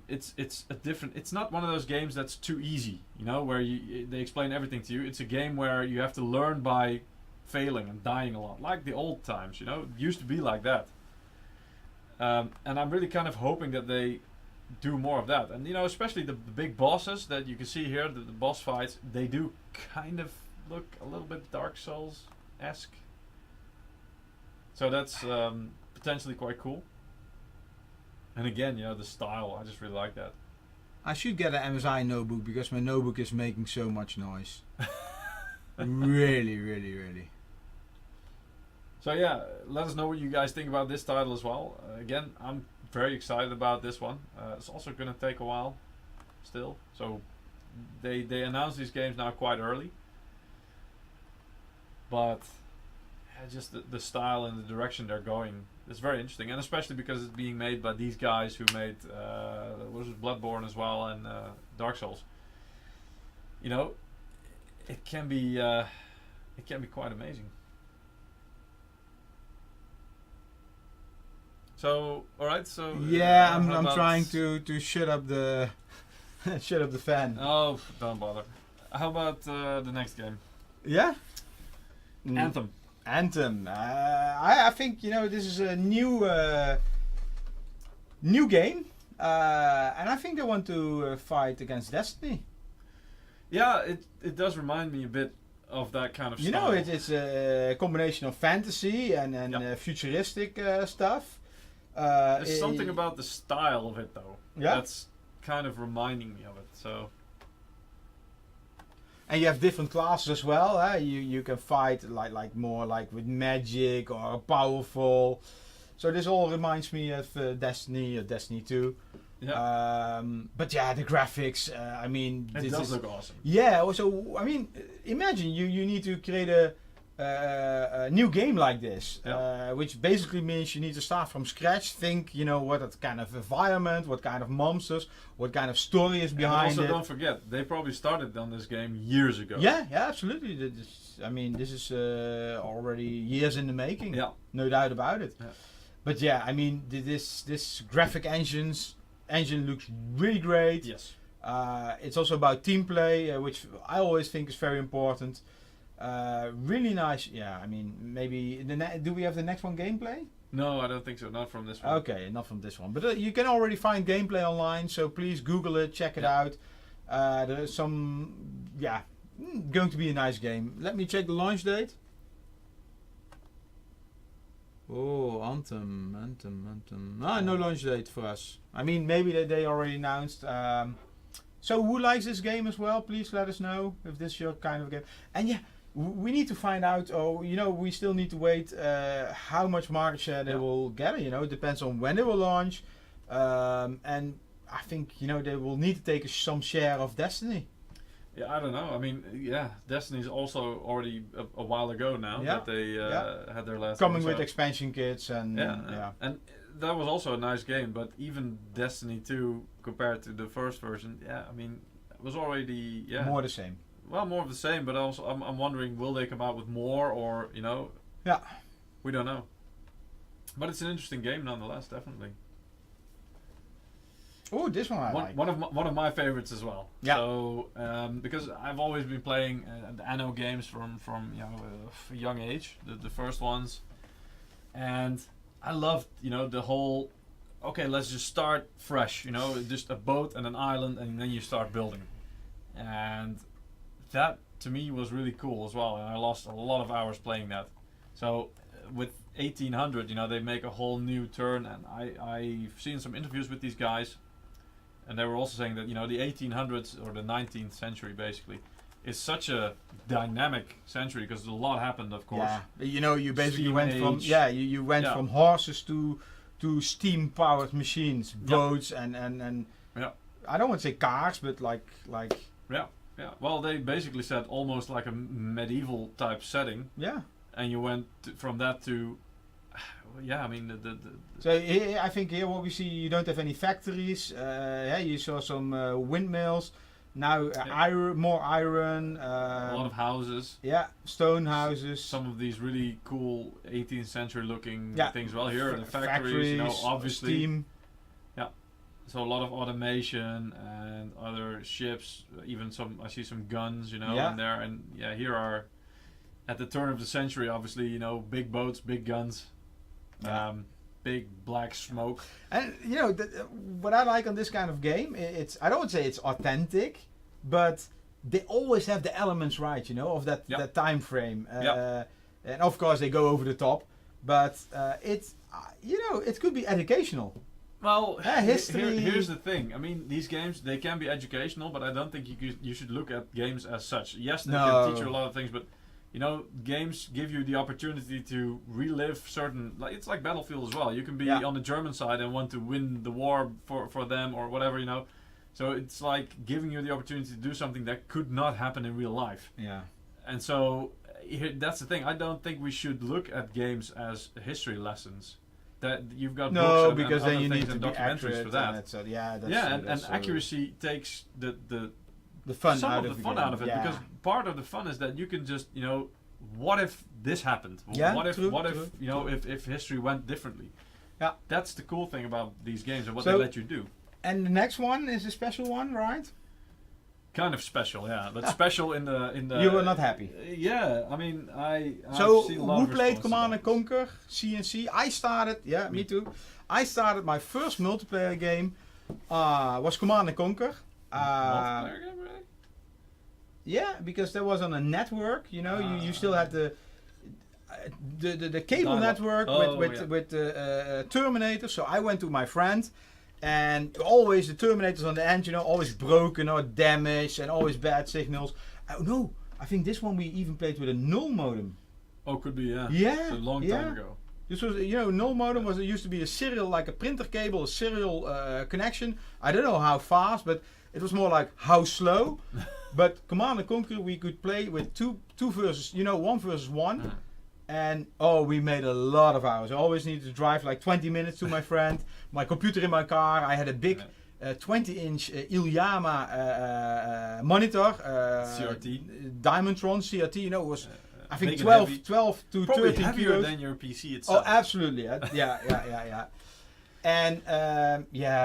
Speaker 2: It's a different. It's not one of those games that's too easy, where they explain everything to you. It's a game where you have to learn by failing and dying a lot, like the old times. It used to be like that. And I'm really kind of hoping that they do more of that. And especially the big bosses that you can see here, the boss fights, they do kind of look a little bit Dark Souls-esque. So that's potentially quite cool. And again, the style, I just really like that.
Speaker 1: I should get an MSI notebook because my notebook is making so much noise. Really, really, really.
Speaker 2: So yeah, let us know what you guys think about this title as well. Again, I'm very excited about this one. It's also going to take a while still. So they announced these games now quite early. But just the style and the direction they're going, it's very interesting, and especially because it's being made by these guys who made Bloodborne as well and Dark Souls. It can be quite amazing. So, all right. So
Speaker 1: yeah, I'm trying to shut up the shut up the fan.
Speaker 2: Oh, don't bother. How about the next game?
Speaker 1: Yeah,
Speaker 2: Anthem.
Speaker 1: Anthem. I think this is a new game, and I think they want to fight against Destiny.
Speaker 2: Yeah, it does remind me a bit of that kind of style.
Speaker 1: It's a combination of fantasy and futuristic stuff.
Speaker 2: There's something about the style of it though.
Speaker 1: Yeah.
Speaker 2: That's kind of reminding me of it. So.
Speaker 1: And you have different classes as well. You can fight more like with magic or powerful. So this all reminds me of Destiny or Destiny 2.
Speaker 2: Yeah.
Speaker 1: But yeah, the graphics.
Speaker 2: It does look awesome.
Speaker 1: Yeah. So imagine you need to create a new game like this, which basically means you need to start from scratch. Think, what kind of environment, what kind of monsters, what kind of story is behind it.
Speaker 2: And also, don't forget, they probably started on this game years ago.
Speaker 1: Yeah, absolutely. This is already years in the making.
Speaker 2: Yeah,
Speaker 1: no doubt about it.
Speaker 2: Yeah.
Speaker 1: But yeah, this graphic engine looks really great.
Speaker 2: Yes.
Speaker 1: It's also about team play, which I always think is very important. Really nice. Yeah, maybe do we have the next one gameplay?
Speaker 2: No, I don't think so. Not from this one.
Speaker 1: Okay, not from this one. But you can already find gameplay online, so please Google it, check it out. There's some, going to be a nice game. Let me check the launch date. Oh, Anthem. No launch date for us. Maybe they already announced. So who likes this game as well? Please let us know if this is your kind of game. And yeah, we need to find out. We still need to wait. How much market share they will get. It depends on when they will launch. And I think they will need to take some share of Destiny.
Speaker 2: Yeah, I don't know. Destiny's also already a while ago now that they had their last
Speaker 1: coming with expansion kits and
Speaker 2: and that was also a nice game. But even Destiny 2 compared to the first version, it was already
Speaker 1: more the same.
Speaker 2: Well, more of the same. But also, I'm wondering, will they come out with more or we don't know. But it's an interesting game nonetheless, definitely.
Speaker 1: Oh, this one I like.
Speaker 2: One of my favorites as well.
Speaker 1: Yeah.
Speaker 2: So because I've always been playing the Anno games from a young age, the first ones, and I loved the whole. Okay, let's just start fresh. Just a boat and an island, and then you start building, and that to me was really cool as well. And I lost a lot of hours playing that. So with 1800, they make a whole new turn, and I've seen some interviews with these guys, and they were also saying that the 1800s or the 19th century basically is such a dynamic century because a lot happened, of course.
Speaker 1: Yeah, you basically went from from horses to steam powered machines, boats, and I don't want to say cars, but like.
Speaker 2: Yeah. Well, they basically said almost like a medieval type setting.
Speaker 1: Yeah.
Speaker 2: And you went from that to, I mean
Speaker 1: So I think here what we see, you don't have any factories. You saw some windmills. Now more iron.
Speaker 2: A lot of houses.
Speaker 1: Yeah, stone houses.
Speaker 2: Some of these really cool 18th century looking things. Well, here the factories, obviously.
Speaker 1: Steam.
Speaker 2: Yeah. So a lot of automation and other ships. Even I see some guns, in there. And here are, at the turn of the century, obviously, big boats, big guns. Big black smoke. And
Speaker 1: what I like on this kind of game, I don't want to say it's authentic, but they always have the elements right, of that time frame. And of course they go over the top, but it's it could be educational.
Speaker 2: Well,
Speaker 1: history.
Speaker 2: Here's the thing. I mean, these games, they can be educational, but I don't think you should look at games as such. Yes, they can teach you a lot of things, but games give you the opportunity to relive certain, it's like Battlefield as well. You can be on the German side and want to win the war for them or whatever, So it's like giving you the opportunity to do something that could not happen in real life.
Speaker 1: Yeah.
Speaker 2: And so that's the thing. I don't think we should look at games as history lessons. That you've got books
Speaker 1: because
Speaker 2: and
Speaker 1: then you need
Speaker 2: and
Speaker 1: to be
Speaker 2: documentaries for that.
Speaker 1: And
Speaker 2: accuracy takes the
Speaker 1: fun
Speaker 2: some
Speaker 1: out
Speaker 2: of the fun out of it, because part of the fun is that you can just what if this happened? What if if history went differently?
Speaker 1: Yeah,
Speaker 2: that's the cool thing about these games and what they let you do.
Speaker 1: And the next one is a special one, right?
Speaker 2: Kind of special, yeah, but special in the.
Speaker 1: You were not happy.
Speaker 2: I mean, I've seen a lot
Speaker 1: who
Speaker 2: of
Speaker 1: played Command & Conquer CNC? I started. Yeah, me too. I started my first multiplayer game. Was Command & Conquer.
Speaker 2: Multiplayer game, really?
Speaker 1: Yeah, because that was on a network. You still had the cable network with Terminator. So I went to my friend. And always the Terminators on the end, always broken or damaged and always bad signals. No, I think this one we even played with a null modem.
Speaker 2: Oh, could be, yeah.
Speaker 1: Yeah.
Speaker 2: It's a long time ago.
Speaker 1: This was, null modem used to be a serial, like a printer cable, a serial connection. I don't know how fast, but it was more like how slow. But Command & Conquer, we could play with two versus, 1 versus 1. And we made a lot of hours. I always needed to drive like 20 minutes to my friend. My computer in my car. I had a big 20-inch Ilyama monitor.
Speaker 2: CRT.
Speaker 1: Diamondtron CRT. It was I think 12 to
Speaker 2: probably
Speaker 1: 13
Speaker 2: heavier
Speaker 1: kilos.
Speaker 2: than your PC itself.
Speaker 1: Oh, absolutely. Yeah. And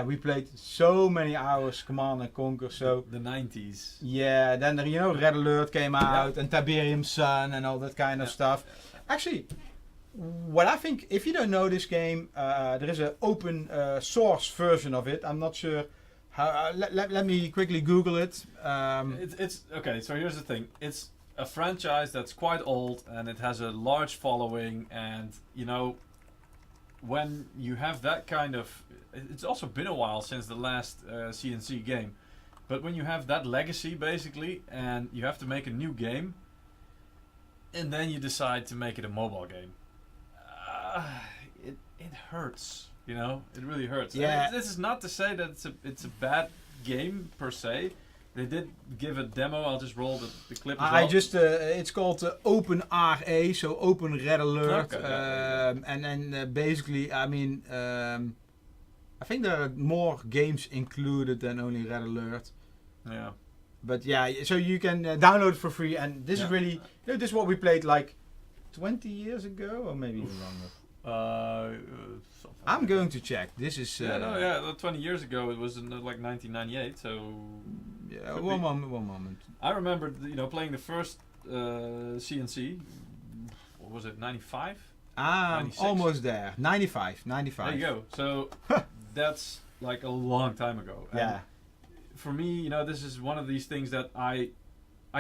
Speaker 1: we played so many hours Command & Conquer. So
Speaker 2: the 90s.
Speaker 1: Yeah. Then Red Alert came out and Tiberium Sun and all that kind of stuff. Actually, what I think, if you don't know this game, there is an open source version of it. I'm not sure how. Let me quickly Google it.
Speaker 2: It's okay. So here's the thing. It's a franchise that's quite old and it has a large following. And when you have that kind of, it's also been a while since the last CNC game. But when you have that legacy basically, and you have to make a new game. And then you decide to make it a mobile game. It hurts, It really hurts.
Speaker 1: Yeah.
Speaker 2: This is not to say that it's a bad game per se. They did give a demo. I'll just roll the clip.
Speaker 1: It's called Open RA, so Open Red Alert.
Speaker 2: Okay,
Speaker 1: and basically, I mean, I think there are more games included than only Red Alert.
Speaker 2: Yeah.
Speaker 1: But so you can download it for free, and this is really, this is what we played like 20 years ago, or maybe even longer. I'm going to check. This is
Speaker 2: 20 years ago. It was in like 1998. So
Speaker 1: one moment.
Speaker 2: I remember, playing the first CNC. What was it? 95. 96?
Speaker 1: Almost there. 95.
Speaker 2: There you go. So that's like a long time ago.
Speaker 1: Yeah.
Speaker 2: For me, this is one of these things that I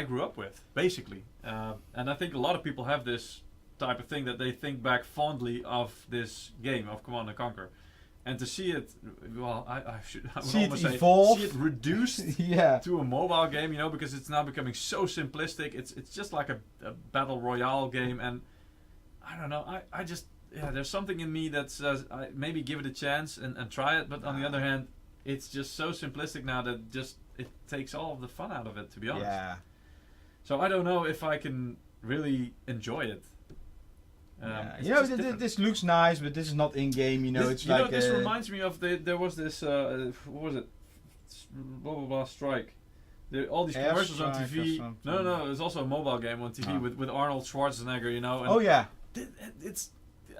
Speaker 2: grew up with, basically. And I think a lot of people have this type of thing that they think back fondly of this game of Command and Conquer. And to see it, well, I would
Speaker 1: see
Speaker 2: almost
Speaker 1: it evolve.
Speaker 2: See it reduced to a mobile game, because it's now becoming so simplistic. It's just like a battle royale game, and I don't know. I just there's something in me that says maybe give it a chance and try it. But on the other hand, it's just so simplistic now that it takes all of the fun out of it, to be honest.
Speaker 1: Yeah.
Speaker 2: So I don't know if I can really enjoy it.
Speaker 1: This looks nice, but this is not in-game,
Speaker 2: This reminds me of there was this, what was it? Blah, blah, blah, Strike. All these commercials on TV. No, it's also a mobile game on TV with Arnold Schwarzenegger, And it's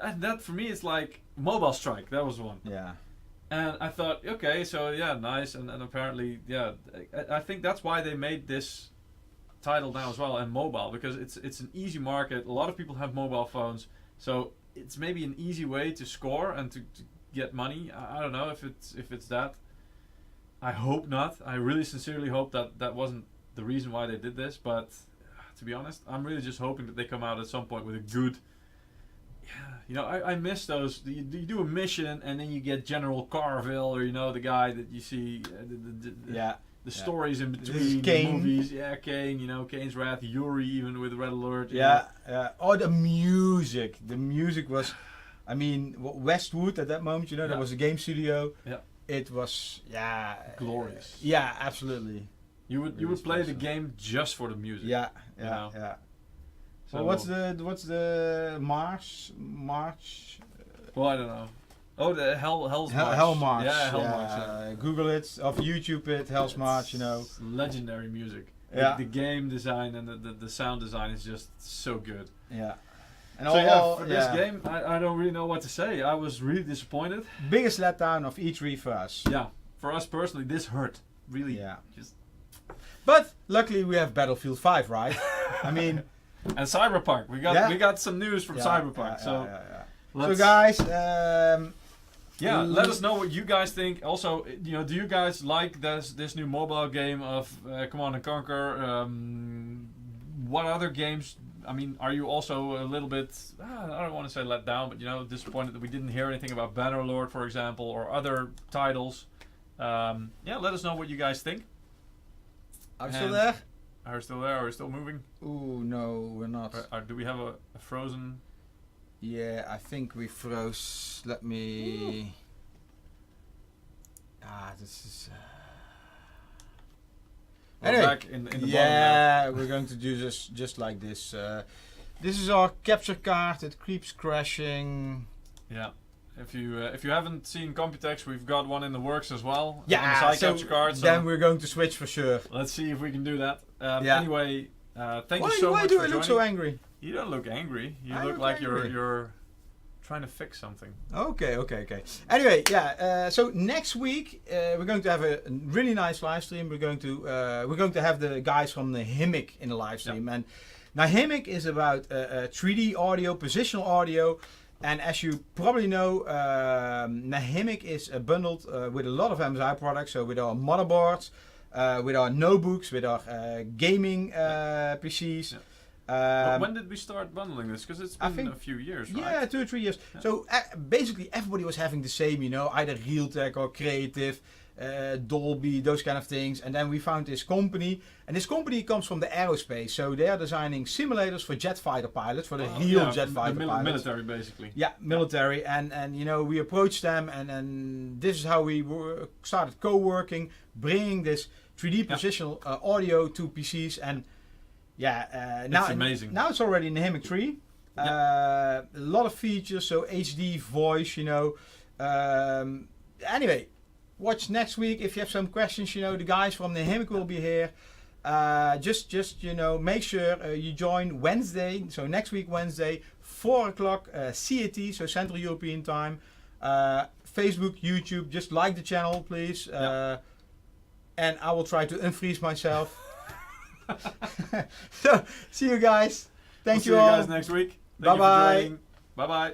Speaker 2: that for me, it's like Mobile Strike. That was one.
Speaker 1: Yeah.
Speaker 2: And I thought, okay, so nice. And apparently, I think that's why they made this title now as well, and mobile, because it's an easy market. A lot of people have mobile phones, so it's maybe an easy way to score and to get money. I don't know if it's that. I hope not. I really sincerely hope that wasn't the reason why they did this, but to be honest, I'm really just hoping that they come out at some point with a good. I miss those. You do a mission and then you get General Carville, or the guy that you see. The stories in between the movies. Yeah, Kane, Kane's Wrath, Yuri, even with Red Alert.
Speaker 1: Yeah. Oh, the music. The music was, Westwood at that moment, that was a game studio. Yeah. It was,
Speaker 2: glorious.
Speaker 1: Yeah, absolutely.
Speaker 2: You would play the game just for the music.
Speaker 1: Yeah. So what's the March?
Speaker 2: Well, I don't know. Oh, the Hell's March.
Speaker 1: Hell March.
Speaker 2: Yeah, Hell March. Yeah.
Speaker 1: Google it, off YouTube it, Hell's March,
Speaker 2: Legendary music.
Speaker 1: Yeah.
Speaker 2: The game design and the sound design is just so good.
Speaker 1: Yeah. And
Speaker 2: for this game, I don't really know what to say. I was really disappointed.
Speaker 1: Biggest letdown of E3 for us.
Speaker 2: Yeah. For us personally, this hurt. Really.
Speaker 1: Yeah. But luckily we have Battlefield 5, right? And
Speaker 2: Cyberpunk. We got some news from Cyberpunk. So
Speaker 1: guys,
Speaker 2: let us know what you guys think. Also, do you guys like this new mobile game of Command and Conquer? What other games? Are you also a little bit? I don't want to say let down, but disappointed that we didn't hear anything about Bannerlord, for example, or other titles. Let us know what you guys think.
Speaker 1: Are we still there?
Speaker 2: Are we still there? Are we still moving?
Speaker 1: Ooh, no, we're not.
Speaker 2: Do we have a frozen?
Speaker 1: Yeah, I think we froze. Let me. This is.
Speaker 2: Anyway, back in the bottom now.
Speaker 1: We're going to do this just like this. This is our capture card. It keeps crashing.
Speaker 2: Yeah. If you haven't seen Computex, we've got one in the works as well.
Speaker 1: Yeah,
Speaker 2: on the capture card. So
Speaker 1: then we're going to switch for sure.
Speaker 2: Let's see if we can do that. Anyway, thank you so much for joining.
Speaker 1: Why do I look so angry?
Speaker 2: You don't look angry. You look like you're trying to fix something.
Speaker 1: Okay. Anyway, so next week we're going to have a really nice live stream. We're going to have the guys from the Himic in the live stream, and now Himic is about 3D audio, positional audio. And as you probably know, Himic is bundled with a lot of MSI products. So with our motherboards, with our notebooks, with our gaming PCs.
Speaker 2: But when did we start bundling this? Because it's been a few years, right?
Speaker 1: Yeah, 2 or 3 years. Yeah. So basically everybody was having the same, either Realtek or Creative, Dolby, those kind of things. And then we found this company. And this company comes from the aerospace. So they are designing simulators for jet fighter pilots, for the real jet fighter pilots.
Speaker 2: Military, basically.
Speaker 1: Yeah, military. And we approached them. And this is how we started co-working, bringing this 3D positional audio to PCs. And now
Speaker 2: it's amazing.
Speaker 1: Now it's already in the Himic 3. A lot of features, so HD voice, Anyway, watch next week. If you have some questions, the guys from the Himic will be here. Just make sure you join Wednesday. So next week, Wednesday, 4 o'clock CET, so Central European Time. Facebook, YouTube, just like the channel, please. And I will try to unfreeze myself. So, see you guys. Thank you all.
Speaker 2: See you guys next week.
Speaker 1: Bye bye.
Speaker 2: Bye bye.